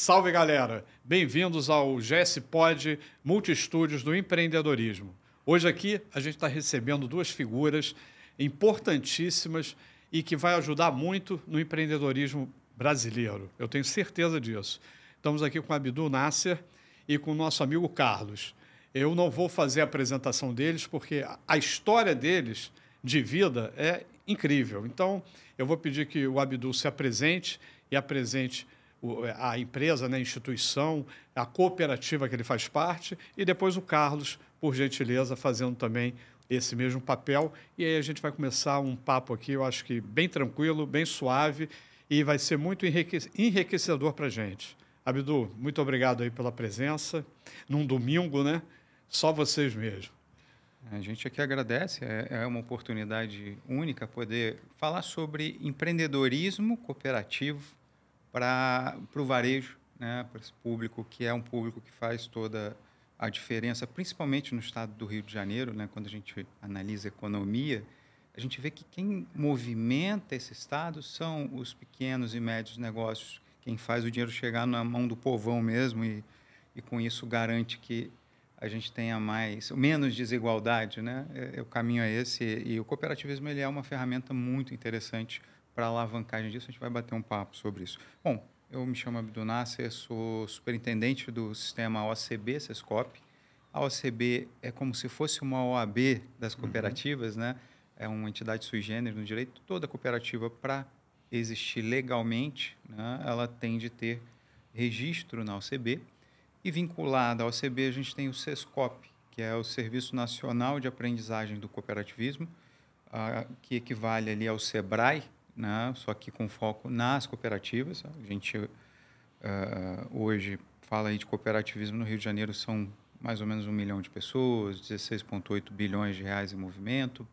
Salve, galera! Bem-vindos ao GS Pod Multistúdios do Empreendedorismo. Hoje aqui a gente está recebendo duas figuras importantíssimas e que vai ajudar muito no empreendedorismo brasileiro. Eu tenho certeza disso. Estamos aqui com o Abdul Nasser e com o nosso amigo Carlos. Eu não vou fazer a apresentação deles porque a história deles de vida é incrível. Então, eu vou pedir que o Abdul se apresente e apresente a empresa, né, a instituição, a cooperativa que ele faz parte, e depois o Carlos, por gentileza, fazendo também esse mesmo papel. E aí a gente vai começar um papo aqui, eu acho que bem tranquilo, bem suave, e vai ser muito enriquecedor para a gente. Abdul, muito obrigado aí pela presença. Num domingo, né? Só vocês mesmos. A gente aqui agradece, é uma oportunidade única poder falar sobre empreendedorismo cooperativo para o varejo, né, para esse público que é um público que faz toda a diferença, principalmente no estado do Rio de Janeiro, né, quando a gente analisa a economia, a gente vê que quem movimenta esse estado são os pequenos e médios negócios, quem faz o dinheiro chegar na mão do povão mesmo e com isso garante que a gente tenha menos desigualdade, né? O caminho é esse, e o cooperativismo ele é uma ferramenta muito interessante para a alavancagem disso. A gente vai bater um papo sobre isso. Bom, eu me chamo Abdul Nasser, sou superintendente do sistema OCB, Sescop. A OCB é como se fosse uma OAB das cooperativas, né? É uma entidade sui generis no direito. Toda cooperativa, para existir legalmente, né, ela tem de ter registro na OCB. E vinculada à OCB, a gente tem o Sescop, que é o Serviço Nacional de Aprendizagem do Cooperativismo, que equivale ali ao SEBRAE, né? Só que com foco nas cooperativas. A gente hoje fala aí de cooperativismo no Rio de Janeiro, são mais ou menos 1 milhão de pessoas, 16,8 bilhões de reais em movimento.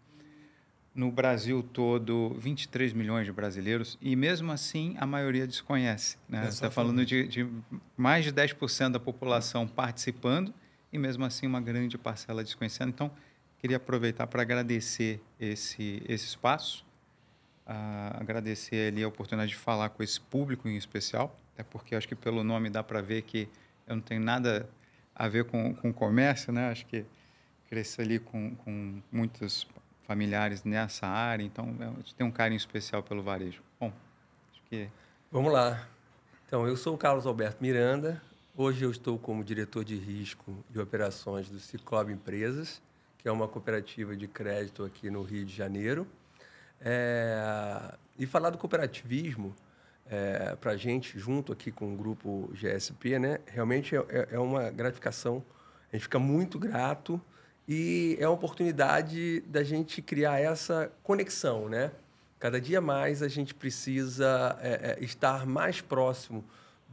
No Brasil todo, 23 milhões de brasileiros, e mesmo assim a maioria desconhece, né? Você está falando de mais de 10% da população participando e mesmo assim uma grande parcela desconhecendo. Então, queria aproveitar para agradecer esse espaço, agradecer ali a oportunidade de falar com esse público em especial, até porque acho que pelo nome dá para ver que eu não tenho nada a ver com comércio, né? Acho que cresci ali com muitos familiares nessa área, então a gente tem um carinho especial pelo varejo. Bom, acho que... Vamos lá. Então, eu sou o Carlos Alberto Miranda. Hoje eu estou como diretor de risco de operações do Cicobi Empresas, que é uma cooperativa de crédito aqui no Rio de Janeiro. E falar do cooperativismo, para a gente, junto aqui com o grupo GSP, né, realmente é uma gratificação. A gente fica muito grato e é uma oportunidade da gente criar essa conexão, né? Cada dia mais a gente precisa estar mais próximo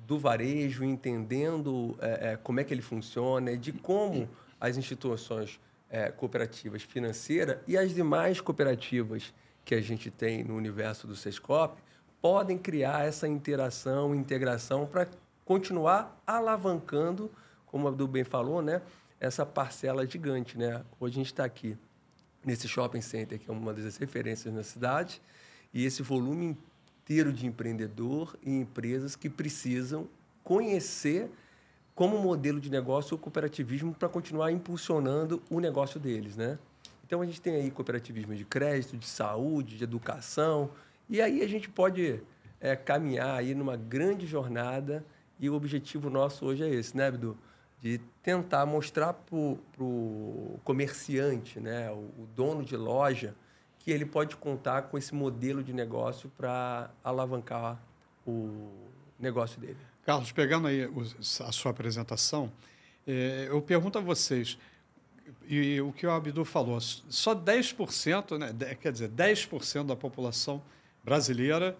do varejo, entendendo como é que ele funciona e de como as instituições cooperativas financeiras e as demais cooperativas que a gente tem no universo do Sescop podem criar essa interação, integração para continuar alavancando, como o Abdul bem falou, né? Essa parcela gigante, né? Hoje a gente está aqui nesse shopping center, que é uma das referências na cidade, e esse volume inteiro de empreendedor e empresas que precisam conhecer como modelo de negócio o cooperativismo para continuar impulsionando o negócio deles, né? Então, a gente tem aí cooperativismo de crédito, de saúde, de educação, e aí a gente pode caminhar aí numa grande jornada, e o objetivo nosso hoje é esse, né, Abdul? De tentar mostrar para o comerciante, né, o dono de loja, que ele pode contar com esse modelo de negócio para alavancar o negócio dele. Carlos, pegando aí a sua apresentação, eu pergunto a vocês, e o que o Abdul falou, só 10%, né, quer dizer, 10% da população brasileira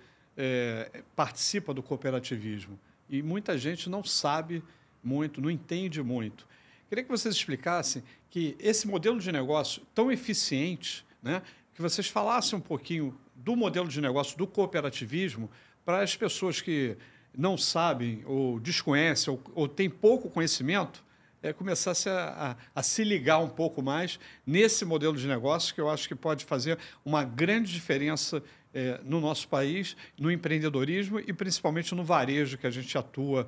participa do cooperativismo, e muita gente não sabe muito, não entende muito. Queria que vocês explicassem que esse modelo de negócio tão eficiente, né, que vocês falassem um pouquinho do modelo de negócio do cooperativismo para as pessoas que não sabem ou desconhecem ou têm pouco conhecimento, começasse a se ligar um pouco mais nesse modelo de negócio que eu acho que pode fazer uma grande diferença no nosso país, no empreendedorismo e principalmente no varejo que a gente atua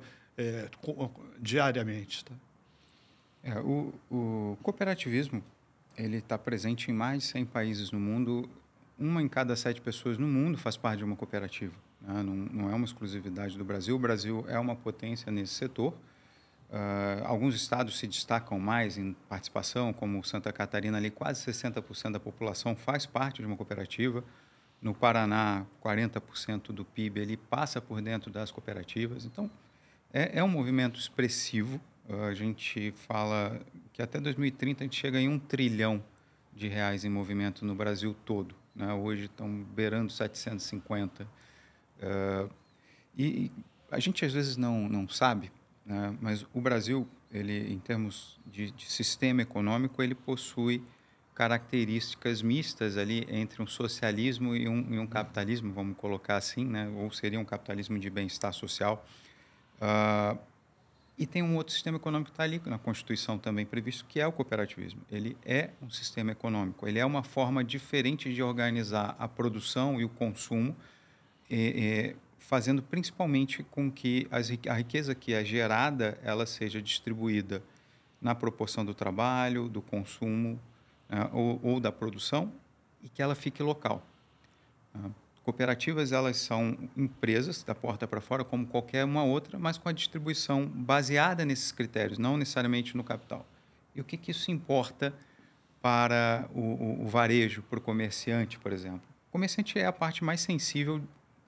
diariamente. Tá? O cooperativismo ele está presente em mais de 100 países no mundo. 1 em cada 7 pessoas no mundo faz parte de uma cooperativa. Né? Não é uma exclusividade do Brasil. O Brasil é uma potência nesse setor. Alguns estados se destacam mais em participação, como Santa Catarina, ali quase 60% da população faz parte de uma cooperativa. No Paraná, 40% do PIB ele passa por dentro das cooperativas. Então, é um movimento expressivo. A gente fala que até 2030 a gente chega em R$1 trilhão em movimento no Brasil todo. Né? Hoje estão beirando 750. E a gente às vezes não sabe, né? Mas o Brasil, ele, em termos de sistema econômico, ele possui características mistas ali entre um socialismo e um capitalismo, vamos colocar assim, né? Ou seria um capitalismo de bem-estar social. E tem um outro sistema econômico que está ali na Constituição também previsto, que é o cooperativismo. Ele é um sistema econômico, ele é uma forma diferente de organizar a produção e o consumo, fazendo principalmente com que a riqueza que é gerada ela seja distribuída na proporção do trabalho, do consumo, ou da produção, e que ela fique local. Cooperativas, elas são empresas da porta para fora, como qualquer uma outra, mas com a distribuição baseada nesses critérios, não necessariamente no capital. E o que isso importa para o varejo, para o comerciante, por exemplo? O comerciante é a parte mais sensível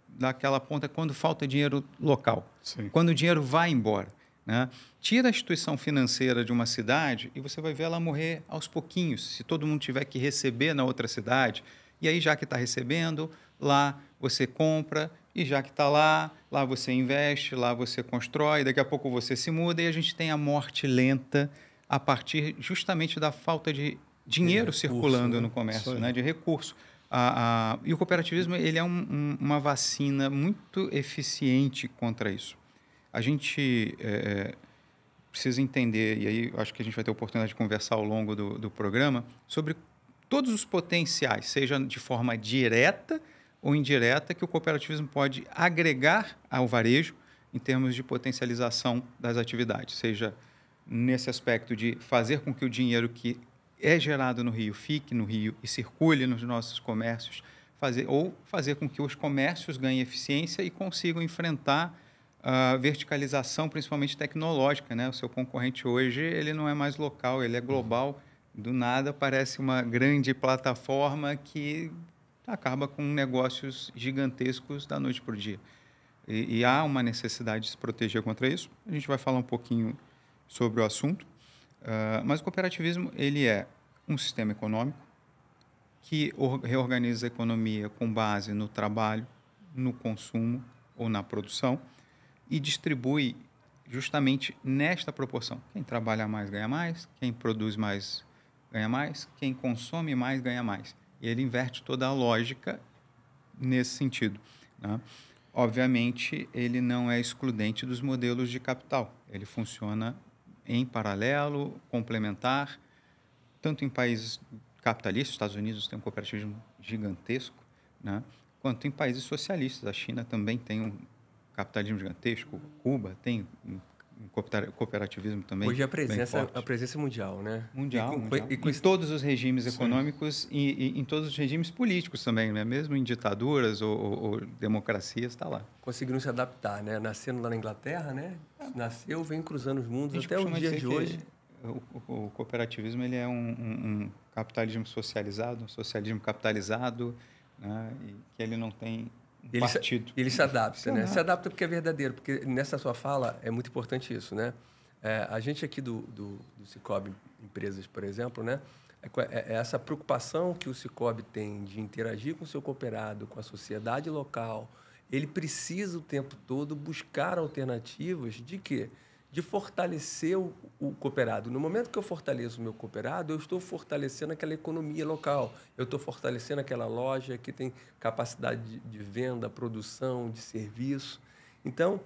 daquela ponta quando falta dinheiro local, Sim. quando o dinheiro vai embora. Né? Tira a instituição financeira de uma cidade e você vai ver ela morrer aos pouquinhos, se todo mundo tiver que receber na outra cidade. E aí, já que está recebendo, lá você compra, e já que está lá você investe, lá você constrói, daqui a pouco você se muda, e a gente tem a morte lenta a partir justamente da falta de dinheiro circulando no comércio, né? De recurso. E o cooperativismo ele é uma vacina muito eficiente contra isso. A gente precisa entender, e aí acho que a gente vai ter a oportunidade de conversar ao longo do programa, sobre todos os potenciais, seja de forma direta ou indireta, que o cooperativismo pode agregar ao varejo em termos de potencialização das atividades, seja nesse aspecto de fazer com que o dinheiro que é gerado no Rio fique no Rio e circule nos nossos comércios, fazer com que os comércios ganhem eficiência e consigam enfrentar a verticalização, principalmente tecnológica, né? O seu concorrente hoje ele não é mais local, ele é global. Do nada parece uma grande plataforma que acaba com negócios gigantescos da noite para o dia. E há uma necessidade de se proteger contra isso. A gente vai falar um pouquinho sobre o assunto. Mas o cooperativismo ele é um sistema econômico que reorganiza a economia com base no trabalho, no consumo ou na produção e distribui justamente nesta proporção. Quem trabalha mais ganha mais, quem produz mais ganha mais, quem consome mais ganha mais. E ele inverte toda a lógica nesse sentido. Né? Obviamente, ele não é excludente dos modelos de capital. Ele funciona em paralelo, complementar, tanto em países capitalistas, Estados Unidos tem um cooperativismo gigantesco, né? Quanto em países socialistas. A China também tem um capitalismo gigantesco, Cuba tem um cooperativismo também. Hoje a presença mundial, né? Mundial. Em todos os regimes econômicos e em todos os regimes políticos também, né? Mesmo em ditaduras ou democracias, está lá. Conseguiram se adaptar, né? Nascendo lá na Inglaterra, né? Nasceu, vem cruzando os mundos até o dia de hoje. O cooperativismo ele é um capitalismo socializado, um socialismo capitalizado, né? E que ele não tem partido. Ele se adapta, né? Se adapta porque é verdadeiro, porque nessa sua fala é muito importante isso, né? A gente aqui do Sicoob Empresas, por exemplo, né? É essa preocupação que o Sicoob tem de interagir com o seu cooperado, com a sociedade local. Ele precisa o tempo todo buscar alternativas de quê? De fortalecer o cooperado. No momento que eu fortaleço o meu cooperado, eu estou fortalecendo aquela economia local. Eu estou fortalecendo aquela loja que tem capacidade de venda, produção, de serviço. Então,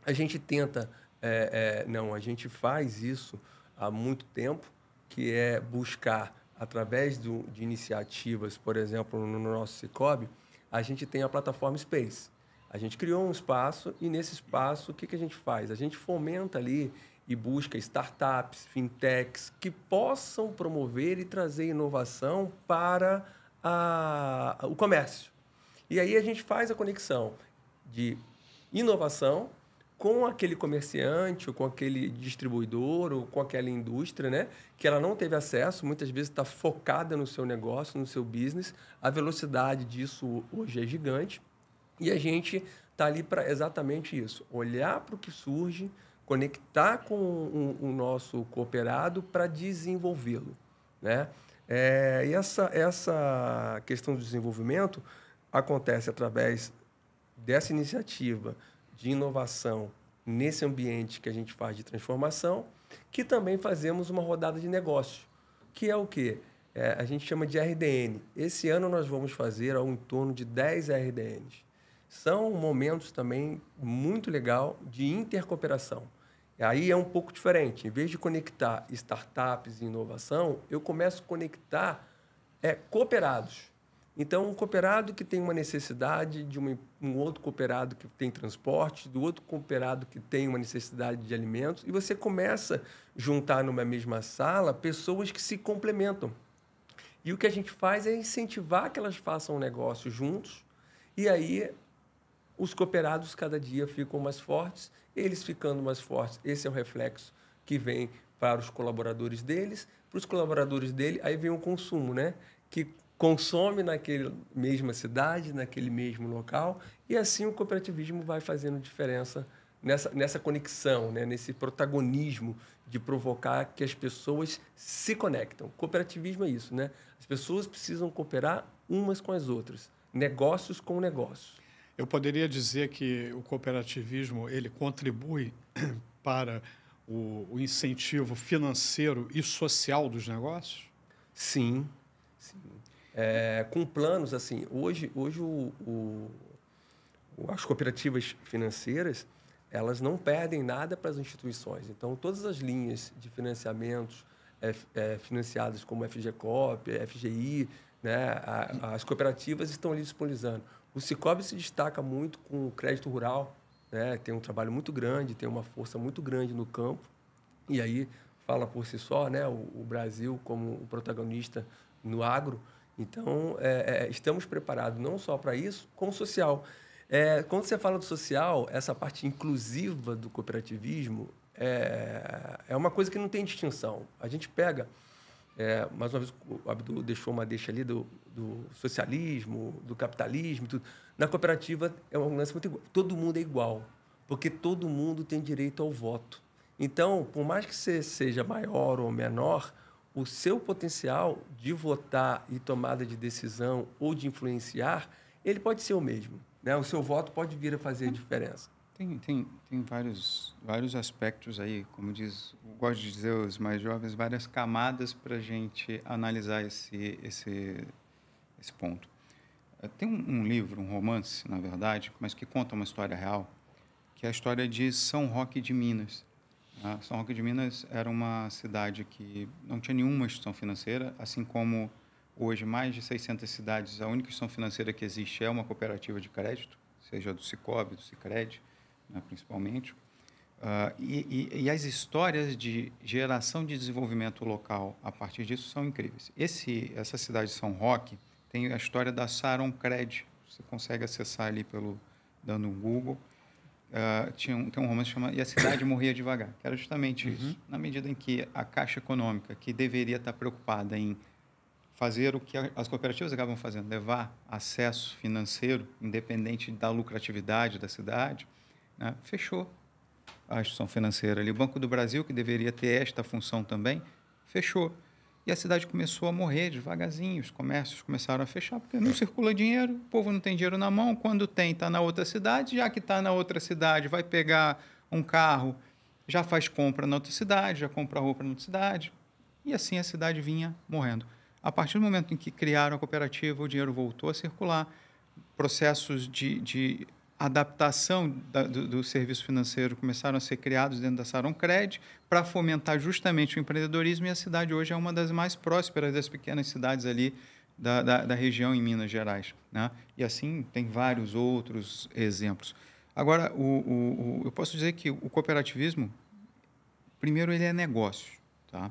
a gente tenta... a gente faz isso há muito tempo, que é buscar, através de iniciativas, por exemplo, no nosso Sicoob, a gente tem a plataforma Space. A gente criou um espaço e, nesse espaço, o que a gente faz? A gente fomenta ali e busca startups, fintechs, que possam promover e trazer inovação para o comércio. E aí a gente faz a conexão de inovação com aquele comerciante, ou com aquele distribuidor, ou com aquela indústria, né, que ela não teve acesso, muitas vezes está focada no seu negócio, no seu business. A velocidade disso hoje é gigante. E a gente está ali para exatamente isso, olhar para o que surge, conectar com o nosso cooperado para desenvolvê-lo, né? E essa questão do desenvolvimento acontece através dessa iniciativa de inovação nesse ambiente que a gente faz de transformação, que também fazemos uma rodada de negócio, que é o quê? A gente chama de RDN. Esse ano nós vamos fazer em torno de 10 RDNs. São momentos também muito legal de intercooperação. Aí é um pouco diferente. Em vez de conectar startups e inovação, eu começo a conectar cooperados. Então, um cooperado que tem uma necessidade de um outro cooperado que tem transporte, do outro cooperado que tem uma necessidade de alimentos, e você começa a juntar numa mesma sala pessoas que se complementam. E o que a gente faz é incentivar que elas façam um negócio juntos, e aí os cooperados cada dia ficam mais fortes. Eles ficando mais fortes, esse é o reflexo que vem para os colaboradores deles. Para os colaboradores dele, aí vem o consumo, né? Que consome naquela mesma cidade, naquele mesmo local, e assim o cooperativismo vai fazendo diferença nessa conexão, né? Nesse protagonismo de provocar que as pessoas se conectam. Cooperativismo é isso, né? As pessoas precisam cooperar umas com as outras, negócios com negócios. Eu poderia dizer que o cooperativismo ele contribui para o incentivo financeiro e social dos negócios? Sim, sim. Com planos, assim, hoje as cooperativas financeiras, elas não perdem nada para as instituições. Então, todas as linhas de financiamentos financiadas como FGCOP, FGI, né, as cooperativas estão ali disponibilizando. O Sicoob se destaca muito com o crédito rural, né? Tem um trabalho muito grande, tem uma força muito grande no campo, e aí fala por si só, né? O Brasil como o protagonista no agro. Então, estamos preparados não só para isso, como social. Quando você fala do social, essa parte inclusiva do cooperativismo é uma coisa que não tem distinção. A gente pega... mais uma vez, o Abdu deixou uma deixa ali do socialismo, do capitalismo, tudo. Na cooperativa é um lance muito igual. Todo mundo é igual, porque todo mundo tem direito ao voto. Então, por mais que você seja maior ou menor, o seu potencial de votar e tomada de decisão ou de influenciar, ele pode ser o mesmo, né? O seu voto pode vir a fazer diferença. Tem vários aspectos aí, como gosto de dizer os mais jovens, várias camadas para a gente analisar esse ponto. Tem um livro, um romance, na verdade, mas que conta uma história real, que é a história de São Roque de Minas. São Roque de Minas era uma cidade que não tinha nenhuma instituição financeira, assim como hoje mais de 600 cidades, a única instituição financeira que existe é uma cooperativa de crédito, seja do Sicoob, do Sicredi, né, principalmente. E as histórias de geração de desenvolvimento local a partir disso são incríveis. Essa cidade de São Roque tem a história da Saron Cred. Você consegue acessar ali dando um Google. Tem um romance que chama E a Cidade Morria Devagar, que era justamente isso. Na medida em que a Caixa Econômica, que deveria estar preocupada em fazer o que as cooperativas acabam fazendo, levar acesso financeiro, independente da lucratividade da cidade, né, fechou a instituição financeira ali. O Banco do Brasil, que deveria ter esta função também, fechou. E a cidade começou a morrer devagarzinho, os comércios começaram a fechar, porque não circula dinheiro, o povo não tem dinheiro na mão, quando tem, está na outra cidade, já que está na outra cidade, vai pegar um carro, já faz compra na outra cidade, já compra roupa na outra cidade, e assim a cidade vinha morrendo. A partir do momento em que criaram a cooperativa, o dinheiro voltou a circular, processos de adaptação do serviço financeiro começaram a ser criados dentro da Saron Cred para fomentar justamente o empreendedorismo, e a cidade hoje é uma das mais prósperas das pequenas cidades ali da região em Minas Gerais, né? E assim tem vários outros exemplos. Agora, eu posso dizer que o cooperativismo, primeiro, ele é negócio, tá?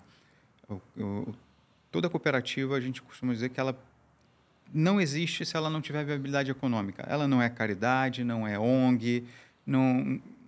Toda cooperativa, a gente costuma dizer que ela não existe se ela não tiver viabilidade econômica. Ela não é caridade, não é ONG,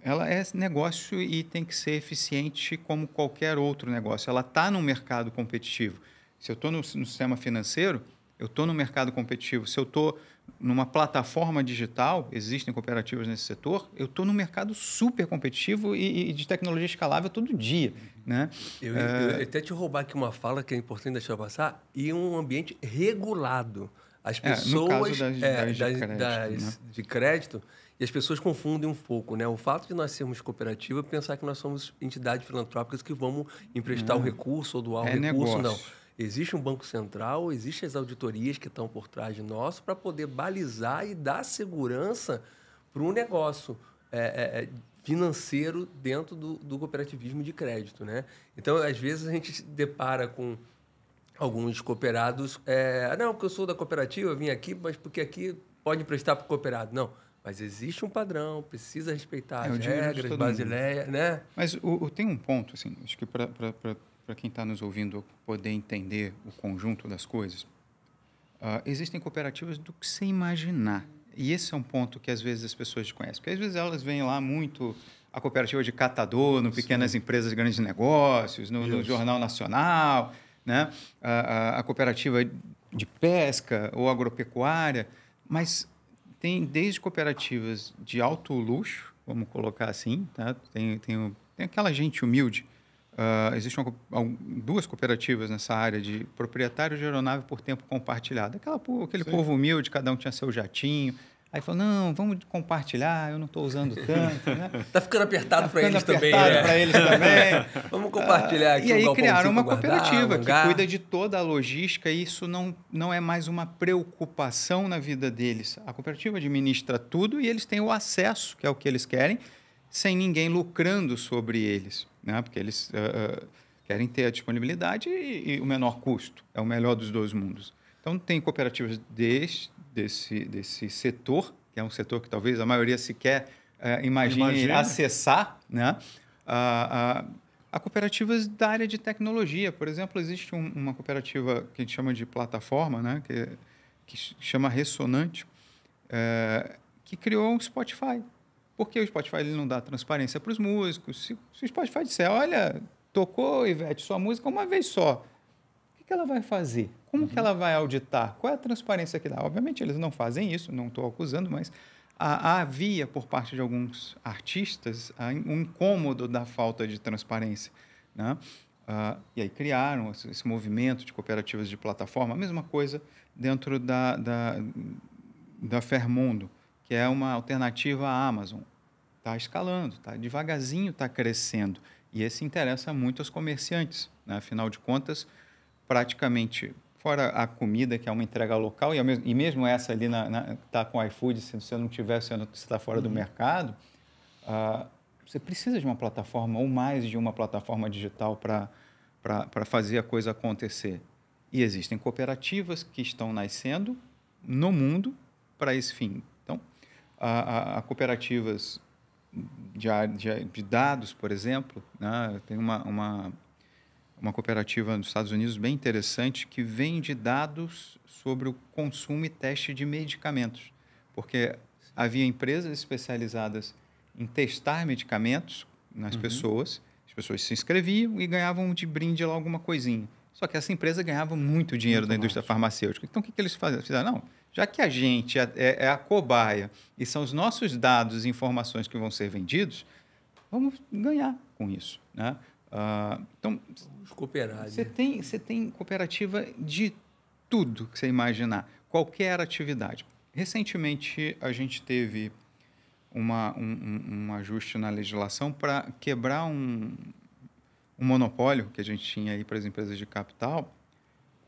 ela é negócio e tem que ser eficiente como qualquer outro negócio. Ela está num mercado competitivo. Se eu estou no sistema financeiro, eu estou no mercado competitivo. Se eu estou numa plataforma digital, existem cooperativas nesse setor, eu estou num mercado super competitivo e de tecnologia escalável todo dia, né? Eu até te roubar aqui uma fala que é importante deixar passar, e um ambiente regulado. As pessoas no caso de crédito, e as pessoas confundem um pouco, né? O fato de nós sermos cooperativa é pensar que nós somos entidades filantrópicas que vamos emprestar o recurso ou doar o recurso, negócio. não. Existe um banco central, existem as auditorias que estão por trás de nós para poder balizar e dar segurança para um negócio financeiro dentro do cooperativismo de crédito, né? Então, às vezes, a gente se depara com alguns cooperados, não, porque eu sou da cooperativa, eu vim aqui, mas porque aqui pode emprestar para o cooperado. Não, mas existe um padrão, precisa respeitar as regras basileiras, né? Mas tem um ponto, assim, acho que para quem está nos ouvindo poder entender o conjunto das coisas, existem cooperativas do que você imaginar. E esse é um ponto que às vezes as pessoas desconhecem. Porque às vezes elas veem lá muito a cooperativa de catador, no Pequenas Empresas de Grandes Negócios, no Jornal Nacional, né? A cooperativa de pesca ou agropecuária, mas tem desde cooperativas de alto luxo, vamos colocar assim, tá? Tem aquela gente humilde. Existem duas cooperativas nessa área de proprietário de aeronave por tempo compartilhado. Aquele povo humilde, cada um tinha seu jatinho. Aí falou, não, vamos compartilhar, eu não estou usando tanto. Né? Tá ficando apertado para eles também. Para eles também. Vamos compartilhar aqui. E aí criaram uma cooperativa que cuida de toda a logística e isso não é mais uma preocupação na vida deles. A cooperativa administra tudo e eles têm o acesso, que é o que eles querem, sem ninguém lucrando sobre eles, né? Porque eles querem ter a disponibilidade e o menor custo. É o melhor dos dois mundos. Então, tem cooperativas desse setor, que é um setor que talvez a maioria sequer imagine acessar, né? A cooperativas da área de tecnologia. Por exemplo, existe uma cooperativa que a gente chama de plataforma, né? que chama Ressonante, que criou um Spotify. Porque o Spotify ele não dá transparência para os músicos. Se o Spotify disser, olha, tocou, Ivete, sua música uma vez só, o que ela vai fazer? Como que ela vai auditar? Qual é a transparência que dá? Obviamente, eles não fazem isso, não estou acusando, mas havia, por parte de alguns artistas, um incômodo da falta de transparência, né? E aí criaram esse movimento de cooperativas de plataforma, a mesma coisa dentro da Fermundo, que é uma alternativa à Amazon. Está escalando, devagarzinho está crescendo. E esse interessa muito aos comerciantes, né? Afinal de contas, praticamente, fora a comida, que é uma entrega local, e mesmo essa ali está com o iFood, se você não tiver, você está fora do mercado, você precisa de uma plataforma ou mais de uma plataforma digital para fazer a coisa acontecer. E existem cooperativas que estão nascendo no mundo para esse fim. Então, há cooperativas de dados, por exemplo, né? Tem uma cooperativa nos Estados Unidos bem interessante que vende dados sobre o consumo e teste de medicamentos, porque havia empresas especializadas em testar medicamentos nas pessoas, as pessoas se inscreviam e ganhavam de brinde lá alguma coisinha. Só que essa empresa ganhava muito dinheiro da indústria farmacêutica. Então, o que eles fizeram? Não, já que a gente é a cobaia e são os nossos dados e informações que vão ser vendidos, vamos ganhar com isso, né? Então, você tem cooperativa de tudo que você imaginar, qualquer atividade. Recentemente, a gente teve um ajuste na legislação para quebrar um monopólio que a gente tinha aí para as empresas de capital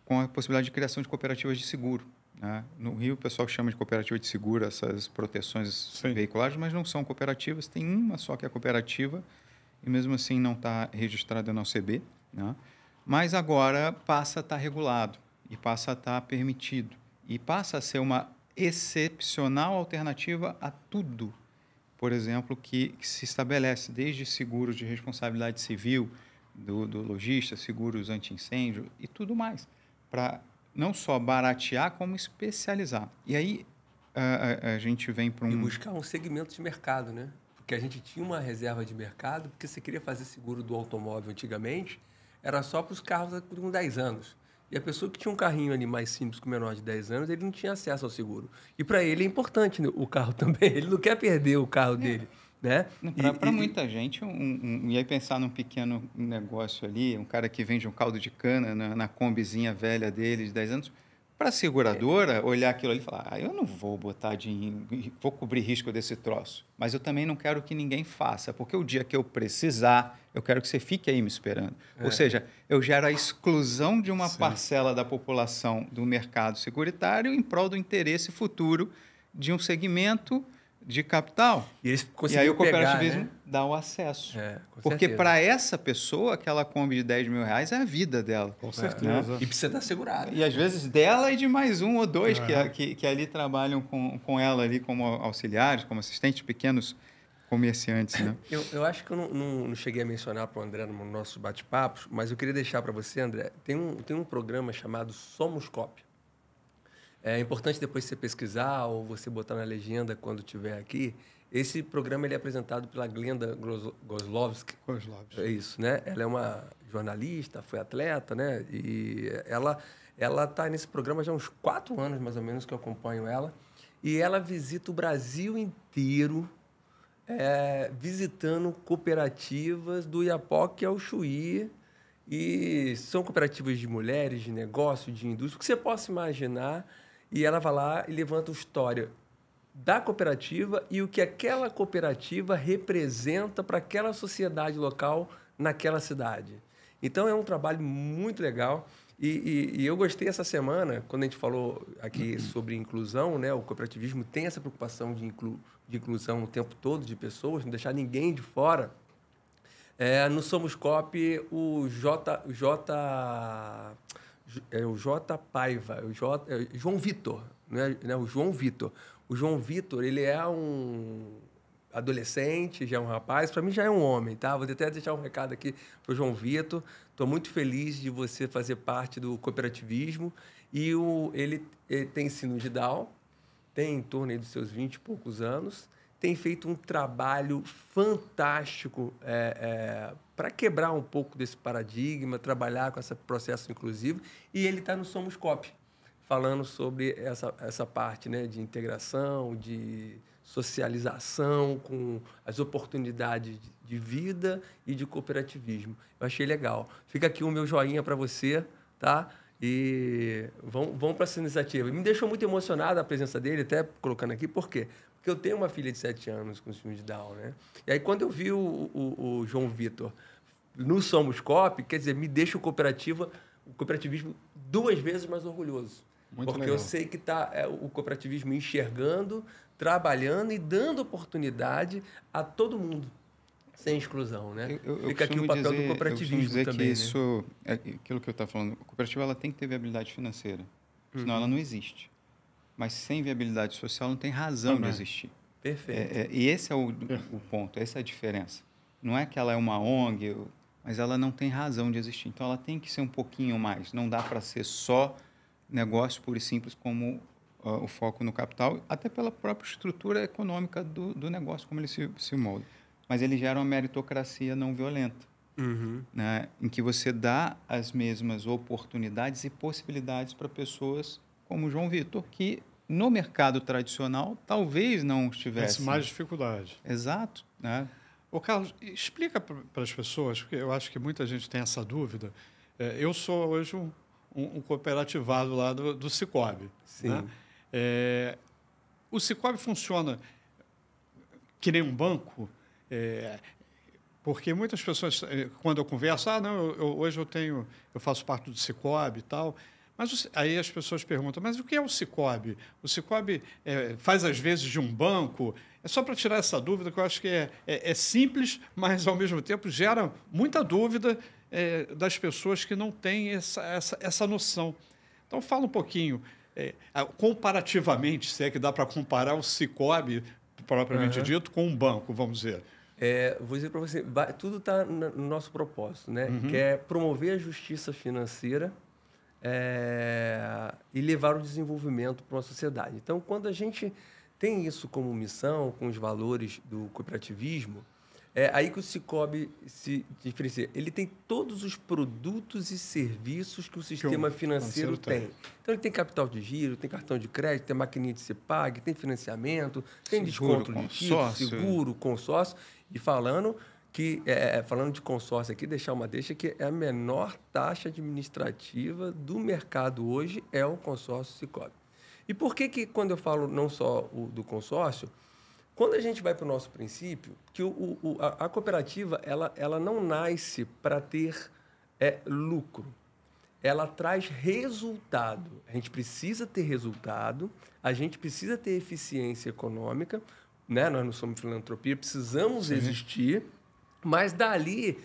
com a possibilidade de criação de cooperativas de seguro, né? No Rio, o pessoal chama de cooperativa de seguro essas proteções veiculares, mas não são cooperativas. Tem uma só que é cooperativa e, mesmo assim, não está registrada na OCB, né? Mas agora passa a estar regulado. e passa a estar permitido. E passa a ser uma excepcional alternativa a tudo, por exemplo, que se estabelece desde seguros de responsabilidade civil, do lojista, seguros anti-incêndio e tudo mais, para não só baratear, como especializar. E aí a gente vem para E buscar um segmento de mercado, né? Porque a gente tinha uma reserva de mercado, porque você queria fazer seguro do automóvel antigamente, era só para os carros com 10 anos. E a pessoa que tinha um carrinho ali mais simples, com menor de 10 anos, ele não tinha acesso ao seguro. E para ele é importante, né, o carro também. Ele não quer perder o carro dele, né? Para muita gente, e aí pensar num pequeno negócio ali, um cara que vende um caldo de cana na combizinha velha dele de 10 anos, para a seguradora olhar aquilo ali e falar, eu não vou botar vou cobrir risco desse troço, mas eu também não quero que ninguém faça, porque o dia que eu precisar, eu quero que você fique aí me esperando. Ou seja, eu gero a exclusão de uma parcela da população do mercado seguritário em prol do interesse futuro de um segmento de capital. E aí o cooperativismo, né, dá o acesso. Porque para essa pessoa, aquela Kombi de 10 mil reais é a vida dela. Com certeza. Né? E precisa estar segurado. E às vezes dela e de mais um ou dois que ali trabalham com ela ali como auxiliares, como assistentes, pequenos comerciantes. Né? Eu acho que eu não cheguei a mencionar para o André no nosso bate-papo, mas eu queria deixar para você, André, tem um programa chamado Somos Cop. É importante depois você pesquisar ou você botar na legenda quando estiver aqui. Esse programa ele é apresentado pela Glenda Gozlovski. É isso, né? Ela é uma jornalista, foi atleta, né? E ela está nesse programa já há uns 4 anos, mais ou menos, que eu acompanho ela. E ela visita o Brasil inteiro, visitando cooperativas do Iapoque ao Chuí. E são cooperativas de mulheres, de negócio, de indústria, o que você possa imaginar. E ela vai lá e levanta a história da cooperativa e o que aquela cooperativa representa para aquela sociedade local naquela cidade. Então, é um trabalho muito legal. E eu gostei essa semana, quando a gente falou aqui sobre inclusão, né? O cooperativismo tem essa preocupação de inclusão o tempo todo de pessoas, não deixar ninguém de fora. No Somos Cop, o J. Paiva, João Vitor, né? O João Vitor. O João Vitor, ele é um adolescente, já é um rapaz, para mim já é um homem, tá? Vou até deixar um recado aqui para o João Vitor. Estou muito feliz de você fazer parte do cooperativismo. E ele tem síndrome de Down, tem em torno aí dos seus 20 e poucos anos, tem feito um trabalho fantástico para quebrar um pouco desse paradigma, trabalhar com esse processo inclusivo. E ele está no Somos Cop, falando sobre essa parte, né, de integração, de socialização com as oportunidades de vida e de cooperativismo. Eu achei legal. Fica aqui o meu joinha para você, tá? E vão para essa iniciativa. Me deixou muito emocionado a presença dele, até colocando aqui, por quê? Porque eu tenho uma filha de 7 anos com síndrome de Down, né? E aí, quando eu vi o João Vitor no Somos Cop, quer dizer, me deixa o cooperativismo 2 vezes mais orgulhoso. Muito porque legal. Eu sei que está o cooperativismo enxergando, trabalhando e dando oportunidade a todo mundo, sem exclusão, né? Fica aqui o papel do cooperativismo dizer também, que isso, aquilo que eu estava falando, a cooperativa ela tem que ter viabilidade financeira, senão ela não existe. Mas sem viabilidade social não tem razão de existir. Perfeito. E esse é o ponto, essa é a diferença. Não é que ela é uma ONG, mas ela não tem razão de existir. Então, ela tem que ser um pouquinho mais. Não dá para ser só negócio puro e simples como o foco no capital, até pela própria estrutura econômica do negócio, como ele se molda. Mas ele gera uma meritocracia não violenta, né? Em que você dá as mesmas oportunidades e possibilidades para pessoas como o João Vitor, que no mercado tradicional talvez não estivesse. Mais dificuldade. Exato, né? Ô, Carlos, explica para as pessoas, porque eu acho que muita gente tem essa dúvida. Eu sou hoje um cooperativado lá do Cicobi. Sim. Né? O Cicobi funciona que nem um banco, porque muitas pessoas, quando eu converso, hoje eu faço parte do Cicobi e tal, mas aí as pessoas perguntam, mas o que é o Cicobi? O Cicobi faz às vezes de um banco? É só para tirar essa dúvida, que eu acho que é simples, mas ao mesmo tempo gera muita dúvida das pessoas que não têm essa noção. Então, fala um pouquinho, comparativamente, se é que dá para comparar o Sicoob, propriamente dito, com um banco, vamos dizer. Vou dizer para você, tudo está no nosso propósito, né? Que é promover a justiça financeira e levar o desenvolvimento para uma sociedade. Então, quando a gente tem isso como missão, com os valores do cooperativismo, é aí que o Sicoob se diferencia. Ele tem todos os produtos e serviços que o sistema financeiro tem. Então, ele tem capital de giro, tem cartão de crédito, tem maquininha de CPAG, tem financiamento, tem desconto líquido, seguro, consórcio. E falando de consórcio aqui, deixar uma deixa que é a menor taxa administrativa do mercado hoje é o consórcio Sicoob. E por que quando eu falo não só do consórcio, quando a gente vai para o nosso princípio, que a cooperativa ela não nasce para ter lucro, ela traz resultado. A gente precisa ter resultado, a gente precisa ter eficiência econômica, né? Nós não somos filantropia, precisamos existir, mas dali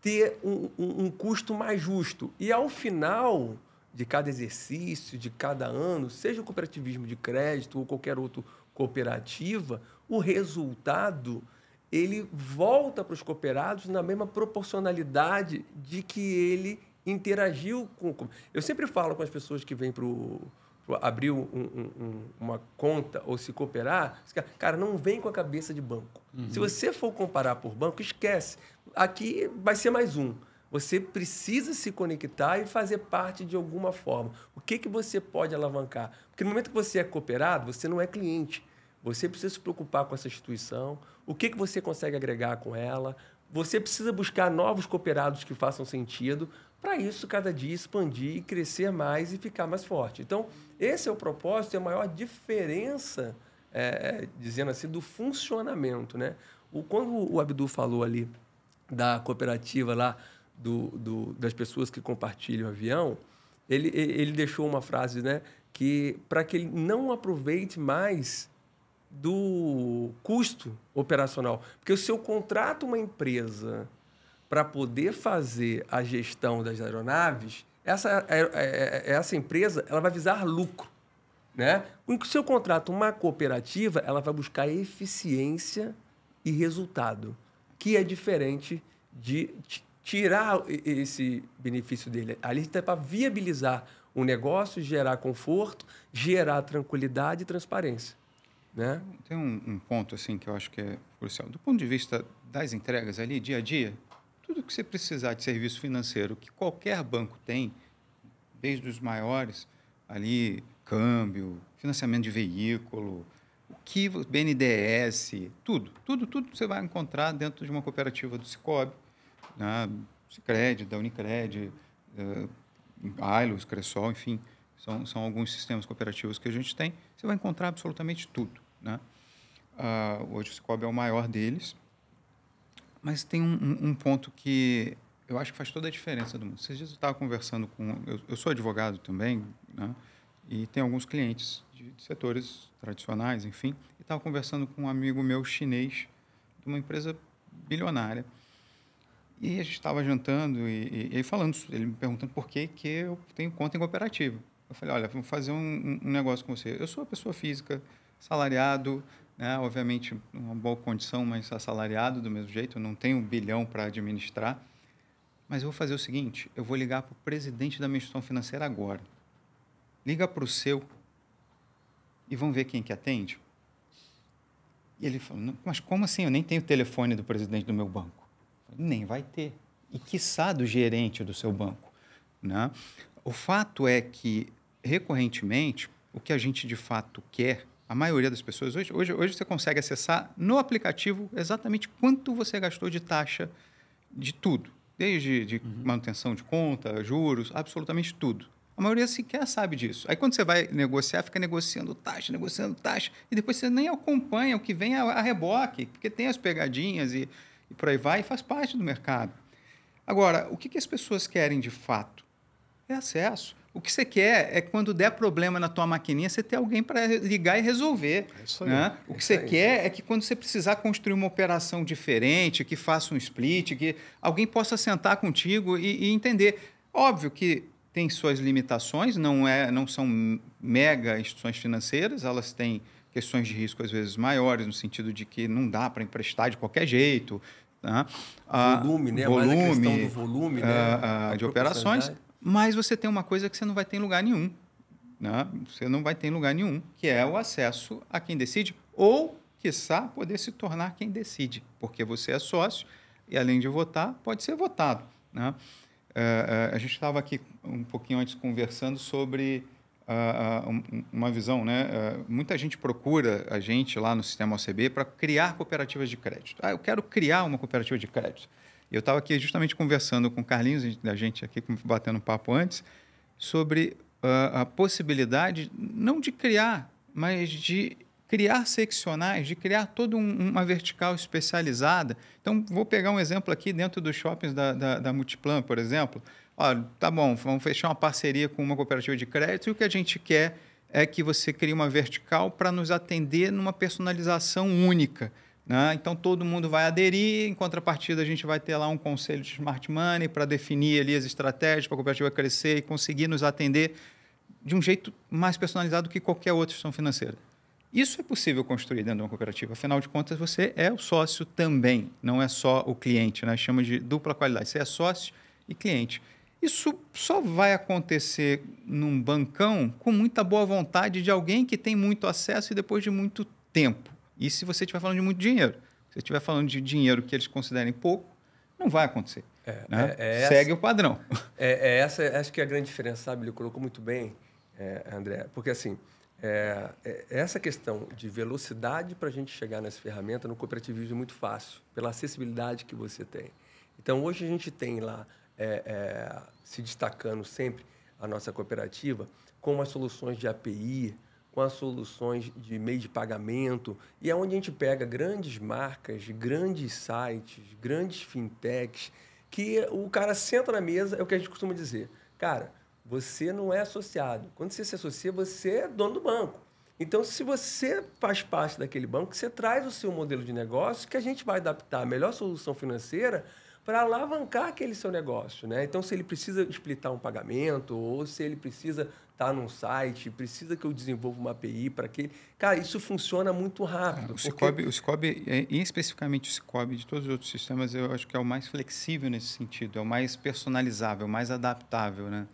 ter um custo mais justo. E ao final de cada exercício, de cada ano, seja o cooperativismo de crédito ou qualquer outra cooperativa, o resultado ele volta para os cooperados na mesma proporcionalidade de que ele interagiu com... Eu sempre falo com as pessoas que vêm para abrir uma conta ou se cooperar, cara, não vem com a cabeça de banco. Se você for comparar por banco, esquece. Aqui vai ser mais um. Você precisa se conectar e fazer parte de alguma forma. O que você pode alavancar? Porque no momento que você é cooperado, você não é cliente. Você precisa se preocupar com essa instituição. O que você consegue agregar com ela? Você precisa buscar novos cooperados que façam sentido. Para isso, cada dia expandir, crescer mais e ficar mais forte. Então, esse é o propósito e a maior diferença, dizendo assim, do funcionamento, né? Quando o Abdu falou ali da cooperativa lá, das pessoas que compartilham o avião, ele deixou uma frase, né, que para que ele não aproveite mais do custo operacional. Porque se eu contrato uma empresa para poder fazer a gestão das aeronaves, essa empresa ela vai visar lucro, né? Se eu contrato uma cooperativa, ela vai buscar eficiência e resultado, que é diferente de tirar esse benefício dele. Ali está para viabilizar o negócio, gerar conforto, gerar tranquilidade e transparência, né? Tem um ponto assim que eu acho que é crucial. Do ponto de vista das entregas ali, dia a dia, tudo que você precisar de serviço financeiro que qualquer banco tem, desde os maiores, ali, câmbio, financiamento de veículo, BNDES, tudo você vai encontrar dentro de uma cooperativa do Sicoob, né? Sicredi, da Unicred, Ailos, Cressol, enfim, são alguns sistemas cooperativos que a gente tem. Você vai encontrar absolutamente tudo, né? Hoje o Sicoob é o maior deles, mas tem um ponto que eu acho que faz toda a diferença do mundo. Esses dias eu estava conversando com... Eu sou advogado também, né? E tem alguns clientes de setores tradicionais, enfim, e estava conversando com um amigo meu chinês de uma empresa bilionária. E a gente estava jantando e falando, ele me perguntando por que eu tenho conta em cooperativa. Eu falei, olha, vamos fazer um negócio com você. Eu sou uma pessoa física, assalariado, né? Obviamente, uma boa condição, mas assalariado do mesmo jeito. Eu não tenho 1 bilhão para administrar. Mas eu vou fazer o seguinte, eu vou ligar para o presidente da minha instituição financeira agora. Liga para o seu e vamos ver quem que atende. E ele falou, mas como assim? Eu nem tenho o telefone do presidente do meu banco. Nem vai ter. E quiçá do gerente do seu banco, né? O fato é que, recorrentemente, o que a gente de fato quer, a maioria das pessoas, hoje você consegue acessar no aplicativo exatamente quanto você gastou de taxa de tudo. Desde de manutenção de conta, juros, absolutamente tudo. A maioria sequer sabe disso. Aí, quando você vai negociar, fica negociando taxa, e depois você nem acompanha o que vem a reboque, porque tem as pegadinhas e por aí vai, e faz parte do mercado. Agora, o que as pessoas querem de fato? É acesso. O que você quer é, quando der problema na tua maquininha, você ter alguém para ligar e resolver. É isso aí. Né? O que você quer é que, quando você precisar construir uma operação diferente, que faça um split, que alguém possa sentar contigo e entender. Óbvio que tem suas limitações, não são mega instituições financeiras, elas têm questões de risco às vezes maiores, no sentido de que não dá para emprestar de qualquer jeito. Tá? Volume, né? Mais a questão do volume, né? De operações, mas você tem uma coisa que você não vai ter em lugar nenhum. Né? Você não vai ter em lugar nenhum, que é o acesso a quem decide, ou, quiçá, poder se tornar quem decide, porque você é sócio e, além de votar, pode ser votado. Né? A gente estava aqui um pouquinho antes conversando sobre uma visão. Né? Muita gente procura a gente lá no sistema OCB para criar cooperativas de crédito. Eu quero criar uma cooperativa de crédito. E eu estava aqui justamente conversando com o Carlinhos, da gente aqui, batendo um papo antes, sobre a possibilidade, não de criar, mas de criar seccionais, de criar toda uma vertical especializada. Então, vou pegar um exemplo aqui dentro dos shoppings da Multiplan, por exemplo. Tá bom, vamos fechar uma parceria com uma cooperativa de crédito e o que a gente quer é que você crie uma vertical para nos atender numa personalização única. Né? Então, todo mundo vai aderir, em contrapartida, a gente vai ter lá um conselho de Smart Money para definir ali as estratégias para a cooperativa crescer e conseguir nos atender de um jeito mais personalizado que qualquer outra instituição financeira. Isso é possível construir dentro de uma cooperativa. Afinal de contas, você é o sócio também, não é só o cliente. Né? Chama de dupla qualidade. Você é sócio e cliente. Isso só vai acontecer num bancão com muita boa vontade de alguém que tem muito acesso e depois de muito tempo. E se você estiver falando de muito dinheiro, se você estiver falando de dinheiro que eles considerem pouco, não vai acontecer. Né? Segue o padrão. Essa acho que é a grande diferença, sabe? Ele colocou muito bem, André, porque assim, essa questão de velocidade para a gente chegar nessa ferramenta no cooperativismo é muito fácil, pela acessibilidade que você tem. Então, hoje a gente tem lá, se destacando sempre a nossa cooperativa com as soluções de API, com as soluções de meio de pagamento, e é onde a gente pega grandes marcas, grandes sites, grandes fintechs, que o cara senta na mesa, é o que a gente costuma dizer. Cara, você não é associado. Quando você se associa, você é dono do banco. Então, se você faz parte daquele banco, você traz o seu modelo de negócio que a gente vai adaptar a melhor solução financeira para alavancar aquele seu negócio. Né? Então, se ele precisa splitar um pagamento ou se ele precisa estar num site, precisa que eu desenvolva uma API para aquele... Cara, isso funciona muito rápido. O Cicobi, e especificamente o Cicobi, de todos os outros sistemas, eu acho que é o mais flexível nesse sentido, é o mais personalizável, o mais adaptável. Né?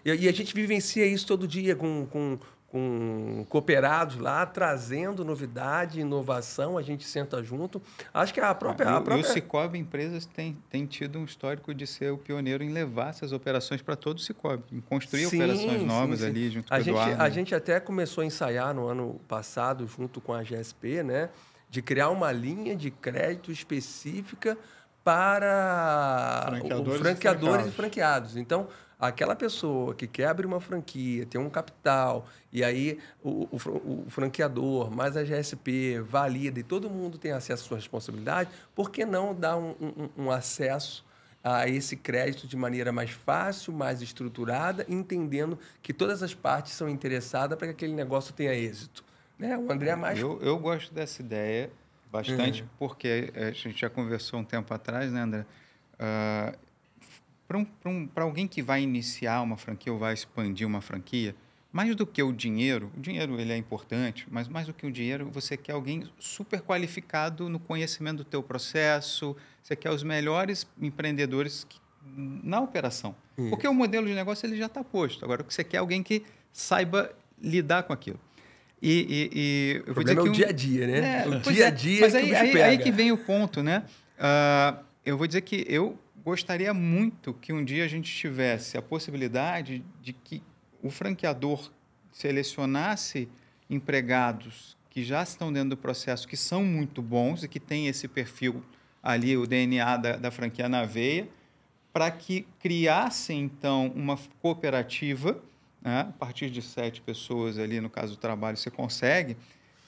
E a gente vivencia isso todo dia com cooperados lá, trazendo novidade, inovação, a gente senta junto. Acho que a própria... E o Cicobi Empresas tem tido um histórico de ser o pioneiro em levar essas operações para todo o Cicobi, em construir operações novas ali junto com o Eduardo. A gente até começou a ensaiar no ano passado, junto com a GSP, né, de criar uma linha de crédito específica para franqueadores e franqueados. Então, aquela pessoa que quer abrir uma franquia, tem um capital, e aí o franqueador, mais a GSP, valida, e todo mundo tem acesso à sua responsabilidade, por que não dar um acesso a esse crédito de maneira mais fácil, mais estruturada, entendendo que todas as partes são interessadas para que aquele negócio tenha êxito? Né? O André é mais... Eu gosto dessa ideia bastante, porque a gente já conversou um tempo atrás, né, André? Para alguém que vai iniciar uma franquia ou vai expandir uma franquia, mais do que o dinheiro ele é importante, mas mais do que o dinheiro, você quer alguém super qualificado no conhecimento do teu processo, você quer os melhores empreendedores na operação. Porque o modelo de negócio ele já está posto. Agora, o que você quer é alguém que saiba lidar com aquilo. O problema é o dia a dia, né? O dia a dia mas que o bicho pega. Aí que vem o ponto, né? Eu vou dizer que eu gostaria muito que um dia a gente tivesse a possibilidade de que o franqueador selecionasse empregados que já estão dentro do processo, que são muito bons e que têm esse perfil ali, o DNA da franquia na veia, para que criassem, então, uma cooperativa, né? A partir de 7 pessoas ali, no caso do trabalho, você consegue,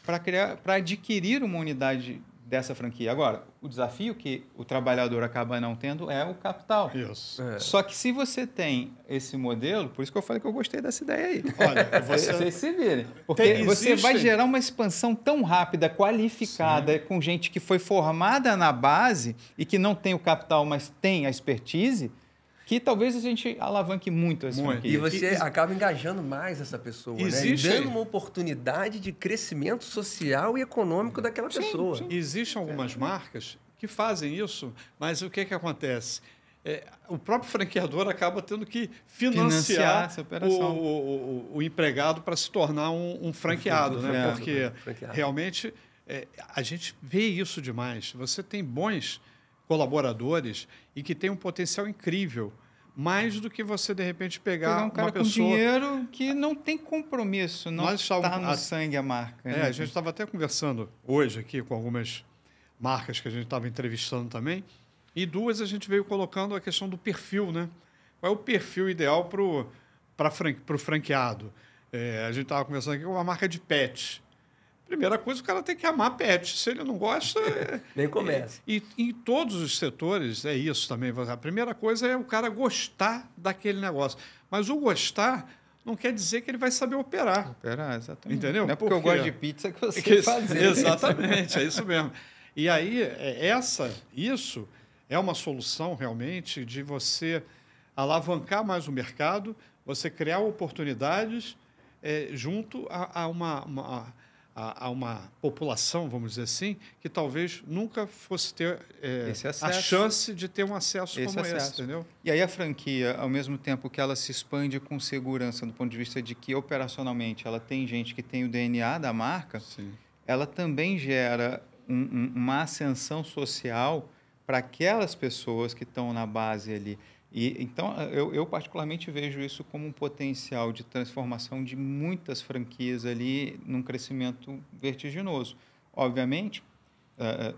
para adquirir uma unidade dessa franquia. Agora, o desafio que o trabalhador acaba não tendo é o capital. Isso. Só que se você tem esse modelo, por isso que eu falei que eu gostei dessa ideia aí. Olha, vocês se virem. Porque você vai gerar uma expansão tão rápida, qualificada, com gente que foi formada na base e que não tem o capital, mas tem a expertise, que talvez a gente alavanque muito essa franquia. E você acaba engajando mais essa pessoa, né? E dando uma oportunidade de crescimento social e econômico daquela pessoa. Sim. Existem algumas marcas que fazem isso, mas o que acontece? O próprio franqueador acaba tendo que financiar essa operação. o empregado para se tornar um franqueado, né? Porque realmente a gente vê isso demais. Você tem bons colaboradores e que tem um potencial incrível, mais do que você, de repente, pegar um cara uma pessoa... com dinheiro que não tem compromisso, não está no sangue a marca. Né? A gente estava até conversando hoje aqui com algumas marcas que a gente estava entrevistando também, e duas a gente veio colocando a questão do perfil, né? Qual é o perfil ideal para o franqueado? A gente estava conversando aqui com uma marca de pet. Primeira coisa, o cara tem que amar pet. Se ele não gosta... Nem começa. E em todos os setores é isso também. A primeira coisa é o cara gostar daquele negócio. Mas o gostar não quer dizer que ele vai saber operar. Operar, exatamente. Entendeu? Não é porque eu gosto de pizza que você fazer. Exatamente, é isso mesmo. E aí, isso é uma solução realmente de você alavancar mais o mercado, você criar oportunidades junto a uma população, vamos dizer assim, que talvez nunca fosse ter a chance de ter um acesso como esse, entendeu? E aí a franquia, ao mesmo tempo que ela se expande com segurança do ponto de vista de que operacionalmente ela tem gente que tem o DNA da marca, sim, ela também gera uma ascensão social para aquelas pessoas que estão na base ali. Então, eu particularmente vejo isso como um potencial de transformação de muitas franquias ali num crescimento vertiginoso. Obviamente,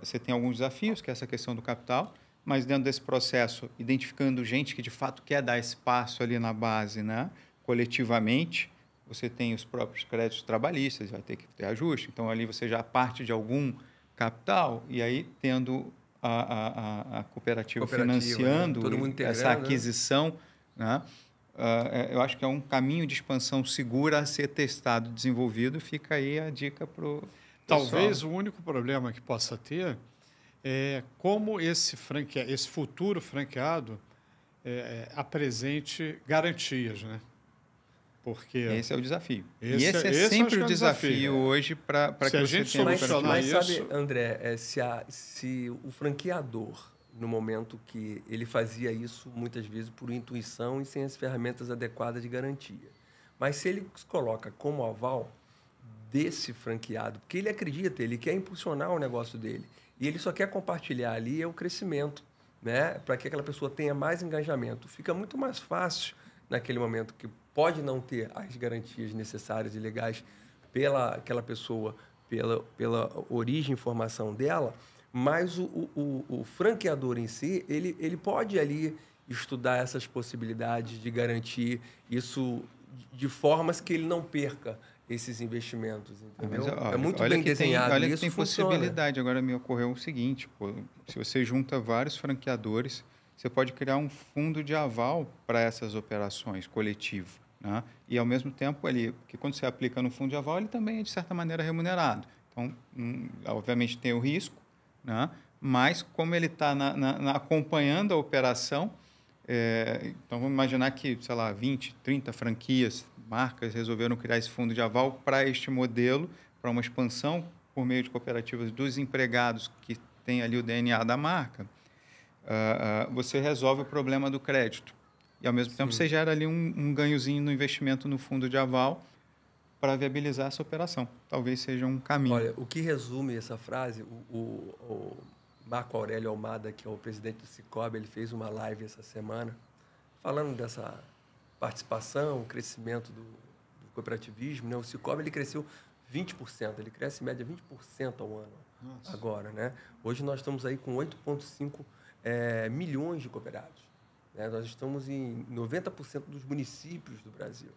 você tem alguns desafios, que é essa questão do capital, mas dentro desse processo, identificando gente que de fato quer dar espaço ali na base, né? Coletivamente, você tem os próprios créditos trabalhistas, vai ter que ter ajuste. Então, ali você já parte de algum capital e aí tendo a cooperativa financiando, né? Essa aquisição, né? Eu acho que é um caminho de expansão segura a ser testado, desenvolvido. Fica aí a dica para o Talvez o único problema que possa ter é como esse futuro franqueado apresente garantias, né? Porque esse é o desafio. Esse é sempre o desafio hoje para que a gente tenha solucionar isso. Mas sabe, André, se o franqueador, no momento que ele fazia isso, muitas vezes por intuição e sem as ferramentas adequadas de garantia, mas se ele se coloca como aval desse franqueado, porque ele acredita, ele quer impulsionar o negócio dele, e ele só quer compartilhar ali o crescimento, né? Para que aquela pessoa tenha mais engajamento. Fica muito mais fácil naquele momento que pode não ter as garantias necessárias e legais pela aquela pessoa, pela origem e formação dela, mas o franqueador em si, ele pode ali estudar essas possibilidades de garantir isso de formas que ele não perca esses investimentos, entendeu? Mas, olha, é muito bem desenhado. Olha que isso tem funciona. possibilidade. Agora me ocorreu o seguinte, se você junta vários franqueadores, você pode criar um fundo de aval para essas operações coletivo, né? E, ao mesmo tempo, que quando você aplica no fundo de aval, ele também é, de certa maneira, remunerado. Então, obviamente, tem o risco, né? Mas, como ele está acompanhando a operação, então, vamos imaginar que, sei lá, 20, 30 franquias, marcas resolveram criar esse fundo de aval para este modelo, para uma expansão por meio de cooperativas dos empregados que têm ali o DNA da marca. Você resolve o problema do crédito. E, ao mesmo tempo, você gera ali um ganhozinho no investimento no fundo de aval para viabilizar essa operação. Talvez seja um caminho. Olha, o que resume essa frase, o Marco Aurélio Almada, que é o presidente do Cicobi, ele fez uma live essa semana falando dessa participação, crescimento do cooperativismo, né? O Cicobi ele cresceu 20%, ele cresce em média 20% ao ano. Nossa. Agora, né? Hoje nós estamos aí com 8,5 milhões de cooperados, né? Nós estamos em 90% dos municípios do Brasil.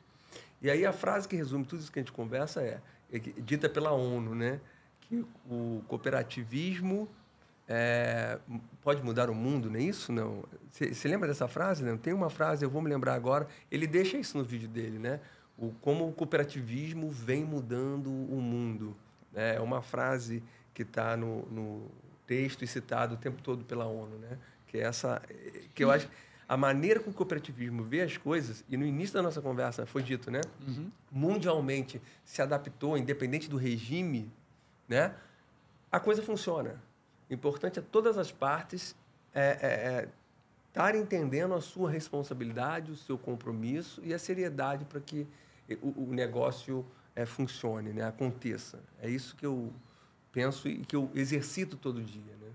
E aí a frase que resume tudo isso que a gente conversa é dita pela ONU, né? Que o cooperativismo pode mudar o mundo, não é isso? Não. Você lembra dessa frase? Não? Tem uma frase, eu vou me lembrar agora, ele deixa isso no vídeo dele, né? Como o cooperativismo vem mudando o mundo. É uma frase que está no texto e citado o tempo todo pela ONU, né? Que é essa, que eu acho, a maneira como o cooperativismo vê as coisas, e no início da nossa conversa foi dito, né? Mundialmente se adaptou, independente do regime, né? A coisa funciona. O importante é todas as partes estarem entendendo a sua responsabilidade, o seu compromisso e a seriedade para que o negócio funcione, né? Aconteça. É isso que eu penso e que eu exercito todo dia, né?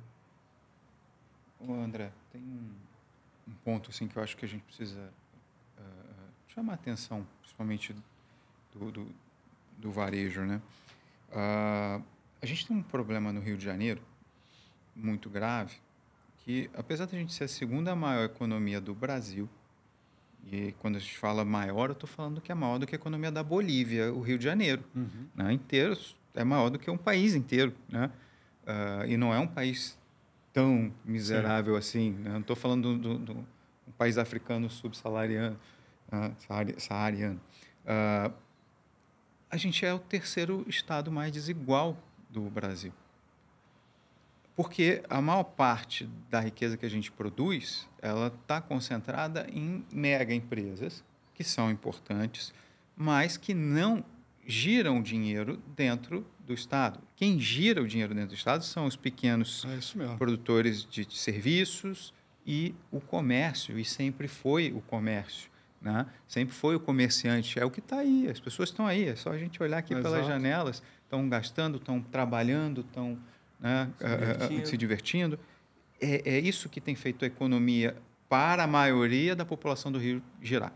Ô, André, tem um ponto assim, que eu acho que a gente precisa chamar a atenção, principalmente do varejo, né? A gente tem um problema no Rio de Janeiro muito grave, que apesar de a gente ser a segunda maior economia do Brasil, e quando a gente fala maior, eu estou falando que é maior do que a economia da Bolívia, o Rio de Janeiro, né? Inteiro, é maior do que um país inteiro, né? E não é um país tão miserável assim, né? Não estou falando de um país africano subsaariano, saariano. A gente é o terceiro estado mais desigual do Brasil. Porque a maior parte da riqueza que a gente produz, ela está concentrada em mega empresas, que são importantes, mas que não giram dinheiro dentro do Estado. Quem gira o dinheiro dentro do Estado são os pequenos produtores de serviços e o comércio, e sempre foi o comércio, né? Sempre foi o comerciante, é o que está aí, as pessoas estão aí, é só a gente olhar aqui pelas janelas, estão gastando, estão trabalhando, estão... né? Se divertindo. É isso que tem feito a economia para a maioria da população do Rio girar.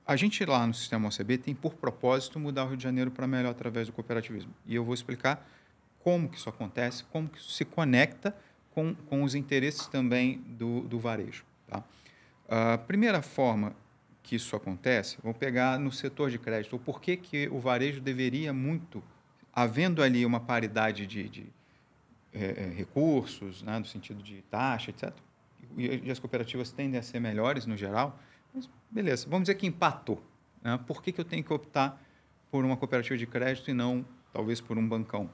A gente lá no Sistema OCB tem por propósito mudar o Rio de Janeiro para melhor através do cooperativismo. E eu vou explicar como que isso acontece, como que isso se conecta com os interesses também do varejo. Tá? A primeira forma que isso acontece, vamos pegar no setor de crédito. O porquê que o varejo deveria muito, havendo ali uma paridade de recursos, né, no sentido de taxa, etc. E as cooperativas tendem a ser melhores no geral, mas beleza, vamos dizer que empatou. Né? Por que eu tenho que optar por uma cooperativa de crédito e não, talvez, por um bancão?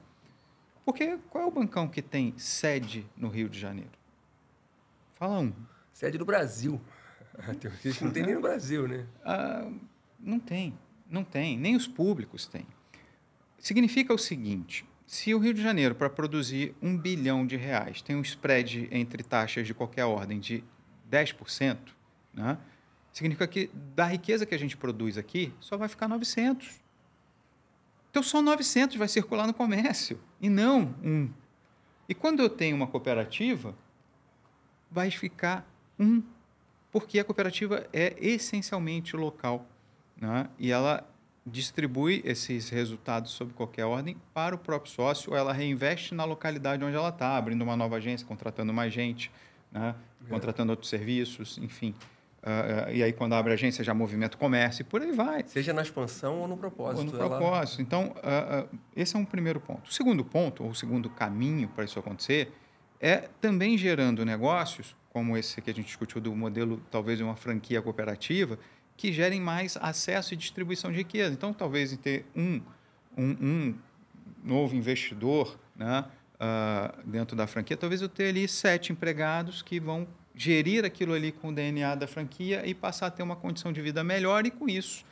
Porque qual é o bancão que tem sede no Rio de Janeiro? Fala um. Sede do Brasil. Não tem nem no Brasil, né? Não tem, nem os públicos têm. Significa o seguinte: se o Rio de Janeiro, para produzir R$ 1 bilhão, tem um spread entre taxas de qualquer ordem de 10%, né? Significa que da riqueza que a gente produz aqui, só vai ficar 900. Então, só 900 vai circular no comércio, e não 1. E quando eu tenho uma cooperativa, vai ficar 1, porque a cooperativa é essencialmente local, né? E ela distribui esses resultados sob qualquer ordem para o próprio sócio, ou ela reinveste na localidade onde ela está, abrindo uma nova agência, contratando mais gente, né? Contratando outros serviços, enfim. E aí, quando abre a agência, já movimenta o comércio e por aí vai. Seja na expansão ou no propósito. Ou no propósito. Então, esse é um primeiro ponto. O segundo ponto, ou o segundo caminho para isso acontecer, é também gerando negócios, como esse que a gente discutiu do modelo, talvez, de uma franquia cooperativa, que gerem mais acesso e distribuição de riqueza. Então, talvez em ter um novo investidor, né, dentro da franquia, talvez eu ter ali 7 empregados que vão gerir aquilo ali com o DNA da franquia e passar a ter uma condição de vida melhor e, com isso,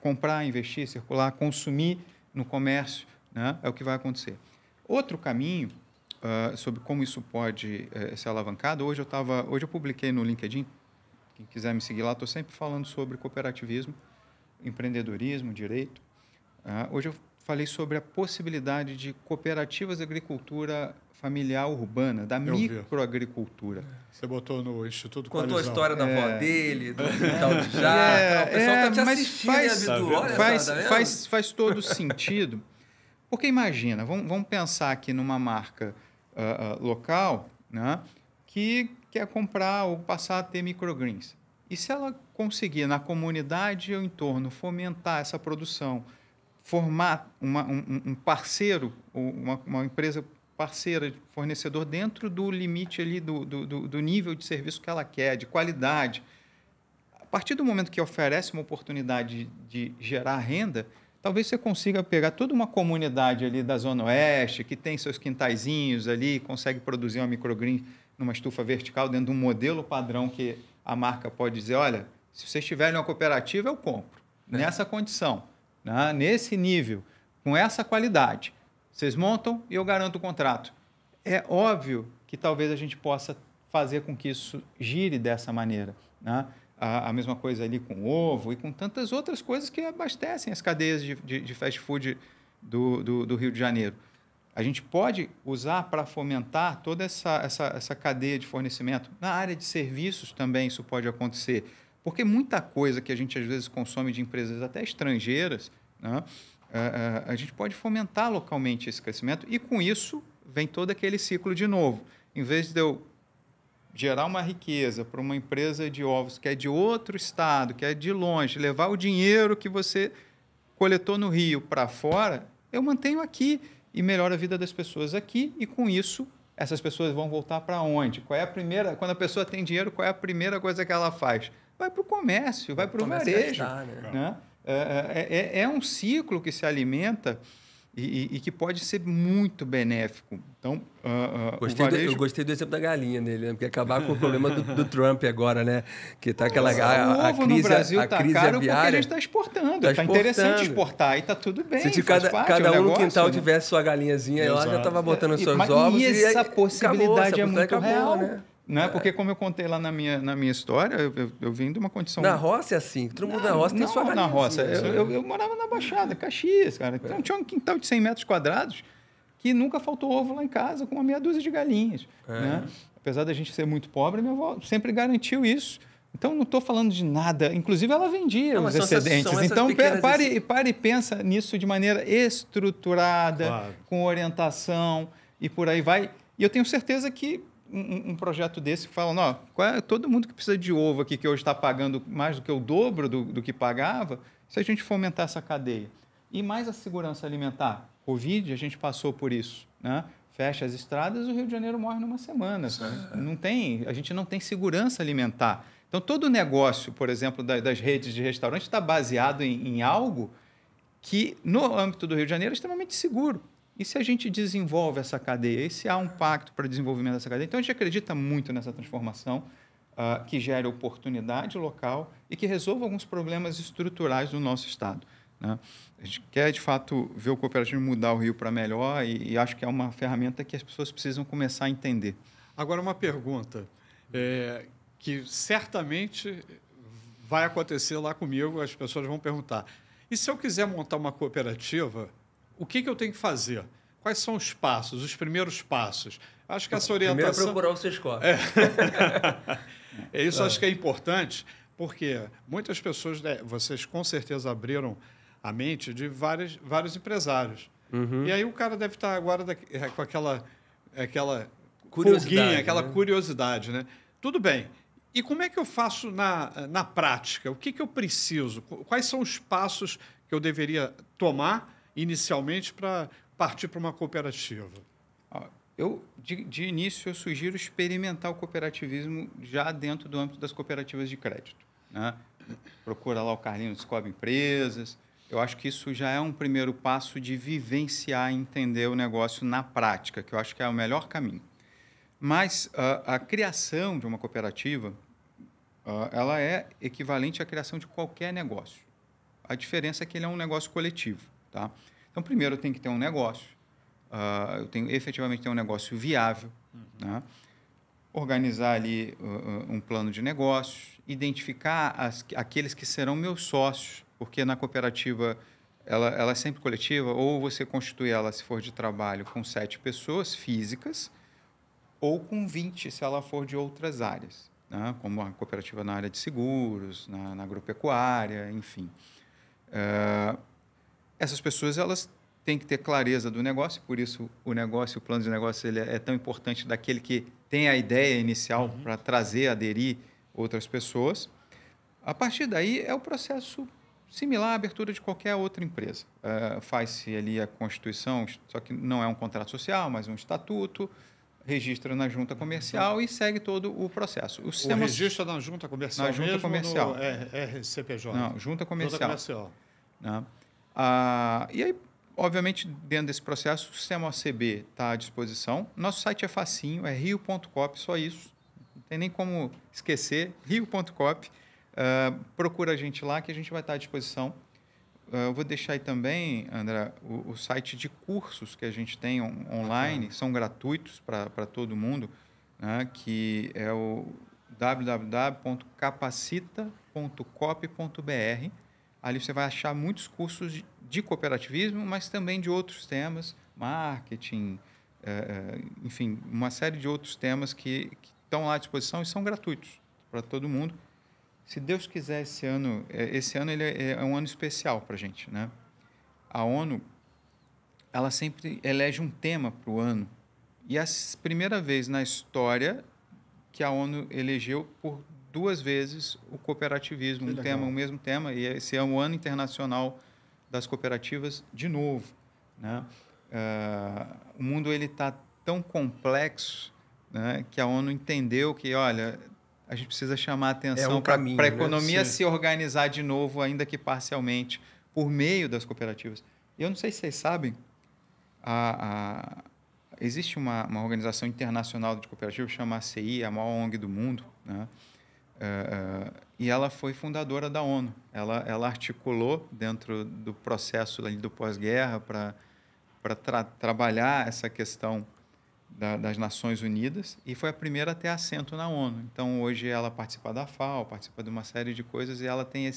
comprar, investir, circular, consumir no comércio, né, é o que vai acontecer. Outro caminho sobre como isso pode ser alavancado, hoje eu publiquei no LinkedIn. Quem quiser me seguir lá, estou sempre falando sobre cooperativismo, empreendedorismo, direito. Hoje eu falei sobre a possibilidade de cooperativas de agricultura familiar urbana, da microagricultura. Você botou no Instituto Contou Coalizão. a história da avó dele, do quintal de jaca. O pessoal está te assistindo, faz todo sentido. Porque imagina, vamos pensar aqui numa marca local, né, que quer comprar ou passar a ter microgreens. E se ela conseguir, na comunidade e o entorno, fomentar essa produção, formar um parceiro, uma empresa parceira, fornecedor, dentro do limite ali do nível de serviço que ela quer, de qualidade, a partir do momento que oferece uma oportunidade de gerar renda, talvez você consiga pegar toda uma comunidade ali da Zona Oeste, que tem seus quintaizinhos ali, consegue produzir uma microgreen numa estufa vertical dentro de um modelo padrão que a marca pode dizer, olha, se vocês tiverem uma cooperativa, eu compro. Nessa condição, né? Nesse nível, com essa qualidade. Vocês montam e eu garanto o contrato. É óbvio que talvez a gente possa fazer com que isso gire dessa maneira, né? A mesma coisa ali com ovo e com tantas outras coisas que abastecem as cadeias de fast food do Rio de Janeiro. A gente pode usar para fomentar toda essa cadeia de fornecimento. Na área de serviços também isso pode acontecer, porque muita coisa que a gente às vezes consome de empresas até estrangeiras, né, a gente pode fomentar localmente esse crescimento e com isso vem todo aquele ciclo de novo. Em vez de eu gerar uma riqueza para uma empresa de ovos que é de outro estado, que é de longe, levar o dinheiro que você coletou no Rio para fora, eu mantenho aqui e melhoro a vida das pessoas aqui e, com isso, essas pessoas vão voltar para onde? Qual é a primeira? Quando a pessoa tem dinheiro, qual é a primeira coisa que ela faz? Vai para o comércio, vai para o varejo. Né? É um ciclo que se alimenta e que pode ser muito benéfico. Então, eu gostei do exemplo da galinha dele, né? Porque acabar com o problema do Trump agora, né? Que está aquela o ovo no Brasil está caro porque a gente está exportando. Está interessante exportar e está tudo bem. Se cada um no quintal tivesse sua galinhazinha, ela já estava botando os seus ovos. E essa possibilidade é muito real, né? Não é porque, como eu contei lá na minha história, eu vim de uma condição... Na roça é assim. Todo mundo na roça tem sua galinha. Na roça. Eu morava na Baixada, Caxias, cara. Então, tinha um quintal de 100 metros quadrados que nunca faltou ovo lá em casa, com uma meia dúzia de galinhas. Né? Apesar da gente ser muito pobre, minha avó sempre garantiu isso. Então, não estou falando de nada. Inclusive, ela vendia os excedentes. Então, pare e pensa nisso de maneira estruturada, com orientação e por aí vai. E eu tenho certeza que um projeto desse que fala, não, todo mundo que precisa de ovo aqui, que hoje está pagando mais do que o dobro do que pagava, se a gente fomentar essa cadeia. E mais a segurança alimentar. Covid, a gente passou por isso, né? Fecha as estradas, o Rio de Janeiro morre numa semana. A gente não tem segurança alimentar. Então, todo o negócio, por exemplo, das redes de restaurante está baseado em algo que, no âmbito do Rio de Janeiro, é extremamente seguro. E se a gente desenvolve essa cadeia? E se há um pacto para o desenvolvimento dessa cadeia? Então, a gente acredita muito nessa transformação que gere oportunidade local e que resolva alguns problemas estruturais do nosso Estado. Né? A gente quer, de fato, ver o cooperativismo mudar o Rio para melhor e acho que é uma ferramenta que as pessoas precisam começar a entender. Agora, uma pergunta que certamente vai acontecer lá comigo, as pessoas vão perguntar. E se eu quiser montar uma cooperativa, o que eu tenho que fazer? Quais são os passos, os primeiros passos? Acho que essa orientação... Primeiro é procurar o Sescop. Isso acho que é importante, porque muitas pessoas, vocês com certeza abriram a mente de vários empresários. E aí o cara deve estar agora com aquela curiosidade, aquela curiosidade, né? Tudo bem. E como é que eu faço na prática? O que eu preciso? Quais são os passos que eu deveria tomar inicialmente para partir para uma cooperativa? De início, eu sugiro experimentar o cooperativismo já dentro do âmbito das cooperativas de crédito. Né? Procura lá o Carlinhos Descobre Empresas. Eu acho que isso já é um primeiro passo de vivenciar e entender o negócio na prática, que eu acho que é o melhor caminho. Mas a criação de uma cooperativa, ela é equivalente à criação de qualquer negócio. A diferença é que ele é um negócio coletivo. Tá? Então, primeiro, eu tenho que ter um negócio. Eu tenho efetivamente ter um negócio viável. Né? Organizar ali um plano de negócios, identificar aqueles que serão meus sócios, porque na cooperativa ela é sempre coletiva, ou você constitui ela, se for de trabalho, com 7 pessoas físicas, ou com 20, se ela for de outras áreas, né? Como a cooperativa na área de seguros, na agropecuária, enfim. Essas pessoas elas têm que ter clareza do negócio, por isso o plano de negócio ele é tão importante daquele que tem a ideia inicial para trazer, aderir outras pessoas. A partir daí é o processo similar à abertura de qualquer outra empresa. Faz-se ali a constituição, só que não é um contrato social, mas um estatuto, registra na junta comercial e segue todo o processo. O registro na junta comercial na junta comercial. RCPJ? Não, junta comercial. Junta comercial. Né? E aí, obviamente, dentro desse processo, o sistema OCB está à disposição. Nosso site é facinho, é rio.coop, só isso. Não tem nem como esquecer, rio.coop. Procura a gente lá que a gente vai estar à disposição. Eu vou deixar aí também, André, o site de cursos que a gente tem online, são gratuitos para todo mundo, né, que é o www.capacita.coop.br. Ali você vai achar muitos cursos de cooperativismo, mas também de outros temas, marketing, enfim, uma série de outros temas que estão lá à disposição e são gratuitos para todo mundo. Se Deus quiser, esse ano ele é um ano especial para a gente, né? A ONU, ela sempre elege um tema para o ano. E é a primeira vez na história que a ONU elegeu por 2 vezes o cooperativismo, o mesmo tema, e esse é o Ano Internacional das Cooperativas de novo, né? O mundo ele está tão complexo, né, que a ONU entendeu que, olha, a gente precisa chamar a atenção para a economia se organizar de novo, ainda que parcialmente, por meio das cooperativas. Eu não sei se vocês sabem, existe uma organização internacional de cooperativas, chama ACI, a maior ONG do mundo, né? E ela foi fundadora da ONU. Ela articulou dentro do processo ali do pós-guerra para trabalhar essa questão das Nações Unidas e foi a primeira a ter assento na ONU. Então, hoje ela participa da FAO, participa de uma série de coisas e ela tem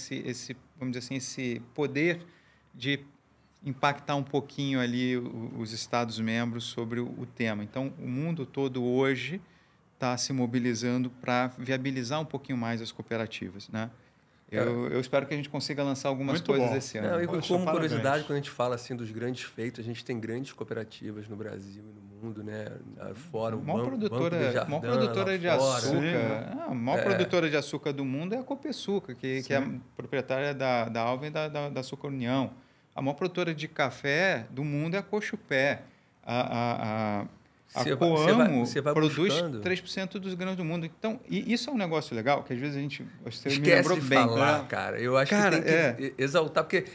vamos dizer assim, esse poder de impactar um pouquinho ali os Estados-membros sobre o tema. Então, o mundo todo hoje está se mobilizando para viabilizar um pouquinho mais as cooperativas, né? Eu espero que a gente consiga lançar algumas coisas esse ano. Não, e como curiosidade, quando a gente fala assim dos grandes feitos, a gente tem grandes cooperativas no Brasil e no mundo, né? Fora o maior produtora de açúcar. A maior produtora de açúcar do mundo é a Copesuca, que é a proprietária da Alva e da Açúcar União. A maior produtora de café do mundo é a Cochupé. A Coamo produz 3% dos grãos do mundo. Então, isso é um negócio legal, que às vezes você me lembrou bem. Falar, cara. Eu acho que tem que exaltar, porque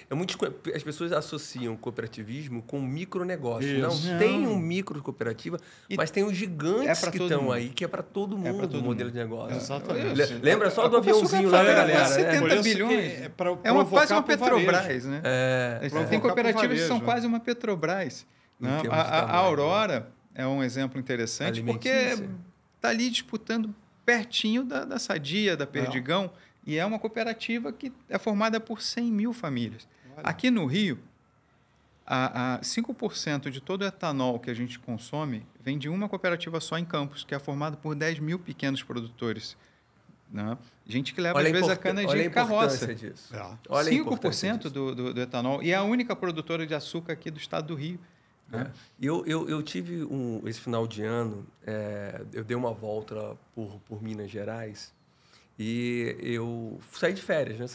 as pessoas associam cooperativismo com micronegócio. Não tem um micro cooperativa, mas tem os gigantes que estão aí, que é para todo mundo o modelo de negócio. Exatamente. Lembra só do aviãozinho lá da galera? 70 bilhões. Quase uma Petrobras, né? Tem cooperativas que são quase uma Petrobras. A Aurora é um exemplo interessante, porque está ali disputando pertinho da Sadia, da Perdigão, e é uma cooperativa que é formada por 100 mil famílias. Aqui no Rio, 5% de todo o etanol que a gente consome vem de uma cooperativa só em Campos, que é formada por 10 mil pequenos produtores. Né? Gente que leva, às vezes, a cana de carroça. Disso. 5% do etanol. E é a única produtora de açúcar aqui do estado do Rio. Eu tive esse final de ano, eu dei uma volta por Minas Gerais e eu saí de férias, né?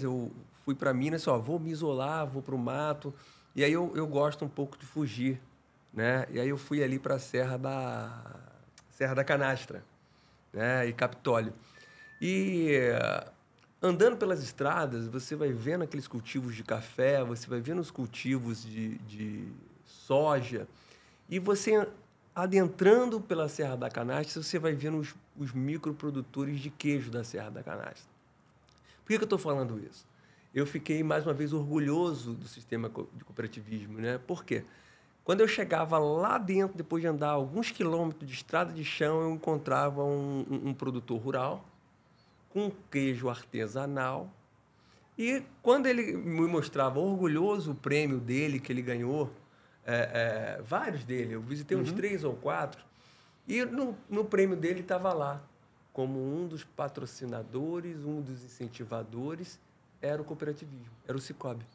Eu fui para Minas, vou me isolar, vou para o mato, e aí eu gosto um pouco de fugir, né? E aí eu fui ali para a Serra da Canastra, né? E Capitólio. E andando pelas estradas, você vai vendo aqueles cultivos de café, você vai vendo os cultivos de soja, e você, adentrando pela Serra da Canastra, você vai vendo os microprodutores de queijo da Serra da Canastra. Por que eu estou falando isso? Eu fiquei, mais uma vez, orgulhoso do sistema de cooperativismo, né? Por quê? Quando eu chegava lá dentro, depois de andar alguns quilômetros de estrada de chão, eu encontrava um produtor rural com queijo artesanal. E quando ele me mostrava orgulhoso o prêmio dele que ele ganhou, vários dele, eu visitei uns 3 ou 4, e no prêmio dele estava lá, como um dos patrocinadores, um dos incentivadores, era o cooperativismo, era o Cicobi.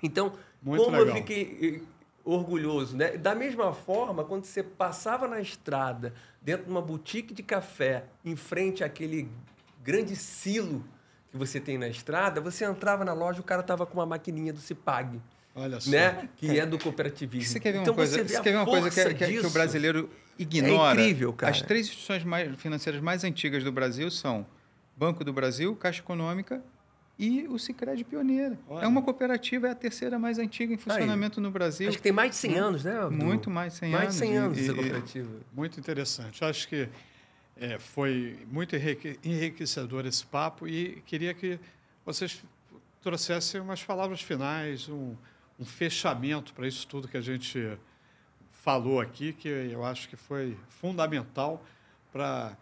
Então, eu fiquei orgulhoso, né? Da mesma forma, quando você passava na estrada, dentro de uma boutique de café, em frente àquele grande silo que você tem na estrada, você entrava na loja, o cara estava com uma maquininha do Cipag. Olha só. Né? Que é do cooperativismo. Você quer ver uma coisa que o brasileiro ignora? É incrível, cara. As 3 instituições financeiras mais antigas do Brasil são Banco do Brasil, Caixa Econômica e o Sicredi Pioneira. Olha. É uma cooperativa, é a terceira mais antiga em funcionamento no Brasil. Acho que tem mais de 100 anos, né? Muito mais de 100 anos. Mais de 100 anos essa cooperativa. Muito interessante. Acho que Foi muito enriquecedor esse papo e queria que vocês trouxessem umas palavras finais, um fechamento para isso tudo que a gente falou aqui, que eu acho que foi fundamental para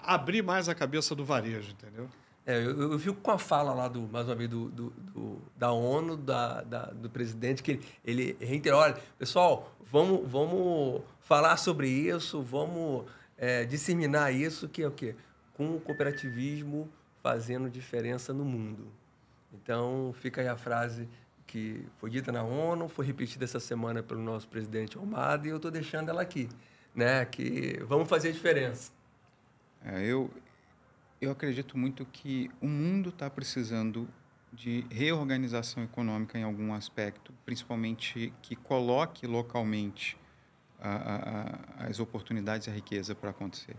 abrir mais a cabeça do varejo, entendeu? Eu fico com a fala lá, mais uma vez, da ONU, do presidente, que ele reiterou, olha, pessoal, vamos falar sobre isso, vamos disseminar isso, que é o quê? Com o cooperativismo fazendo diferença no mundo. Então, fica aí a frase que foi dita na ONU, foi repetida essa semana pelo nosso presidente Almada, e eu estou deixando ela aqui, né? Que vamos fazer a diferença. Eu acredito muito que o mundo está precisando de reorganização econômica em algum aspecto, principalmente que coloque localmente as oportunidades e a riqueza para acontecer.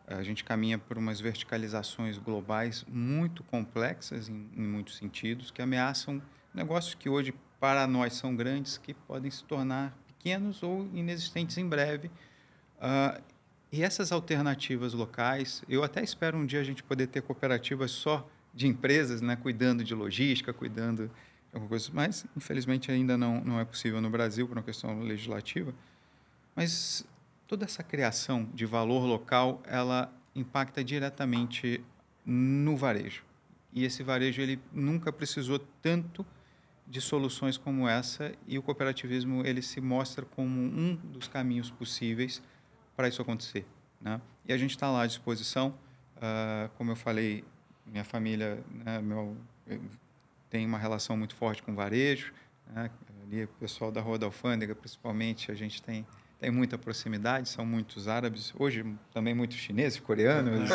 A gente caminha por umas verticalizações globais muito complexas em muitos sentidos, que ameaçam negócios que hoje para nós são grandes, que podem se tornar pequenos ou inexistentes em breve. E essas alternativas locais, eu até espero um dia a gente poder ter cooperativas só de empresas, né, cuidando de logística, cuidando de alguma coisa, mas infelizmente ainda não é possível no Brasil por uma questão legislativa. Mas toda essa criação de valor local, ela impacta diretamente no varejo. E esse varejo ele nunca precisou tanto de soluções como essa, e o cooperativismo ele se mostra como um dos caminhos possíveis para isso acontecer, né? E a gente está lá à disposição. Como eu falei, minha família, né, tem uma relação muito forte com o varejo, né? Ali, o pessoal da Rua da Alfândega, principalmente, a gente tem muita proximidade, são muitos árabes, hoje também muitos chineses, coreanos,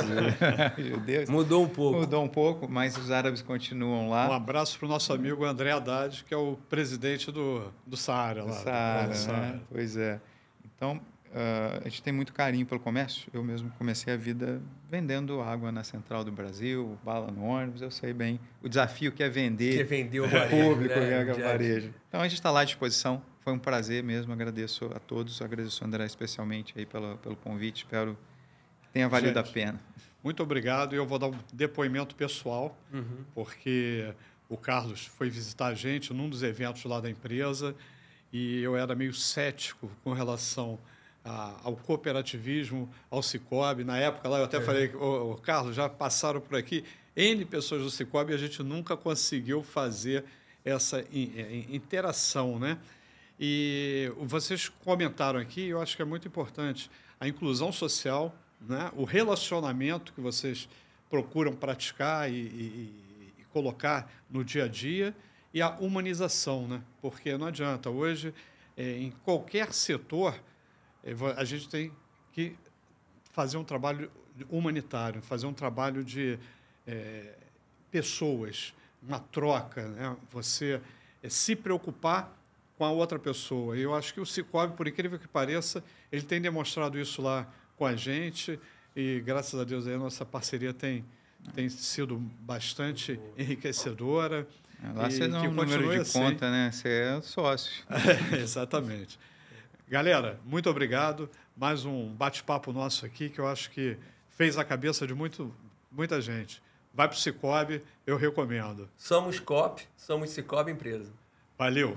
judeus. Mudou um pouco. Mudou um pouco, mas os árabes continuam lá. Um abraço para o nosso amigo André Haddad, que é o presidente do Saara. Do Saara, né? Pois é. Então, a gente tem muito carinho pelo comércio. Eu mesmo comecei a vida vendendo água na Central do Brasil, bala no ônibus. Eu sei bem o desafio que é vender o público, né? o varejo. Então, a gente está lá à disposição. Foi um prazer mesmo. Agradeço a todos. Agradeço ao André especialmente aí pelo convite. Espero que tenha valido a pena. Muito obrigado. E eu vou dar um depoimento pessoal, porque o Carlos foi visitar a gente num dos eventos lá da empresa e eu era meio cético com relação ao cooperativismo, ao Sicoob. Na época lá eu até falei, Carlos, já passaram por aqui N pessoas do Sicoob e a gente nunca conseguiu fazer essa interação, né? E vocês comentaram aqui, eu acho que é muito importante, a inclusão social, né? O relacionamento que vocês procuram praticar e colocar no dia a dia e a humanização, né? Porque não adianta, hoje, em qualquer setor, a gente tem que fazer um trabalho humanitário, fazer um trabalho de pessoas, uma troca, né? Você se preocupar com a outra pessoa. E eu acho que o Sicoob, por incrível que pareça, ele tem demonstrado isso lá com a gente e, graças a Deus, aí a nossa parceria tem sido bastante enriquecedora. Lá você não é um número de assim. Conta, né? Você é sócio. Exatamente. Galera, muito obrigado. Mais um bate-papo nosso aqui que eu acho que fez a cabeça de muita gente. Vai para o Sicoob, eu recomendo. Somos COP, somos Sicoob Empresa. Valeu.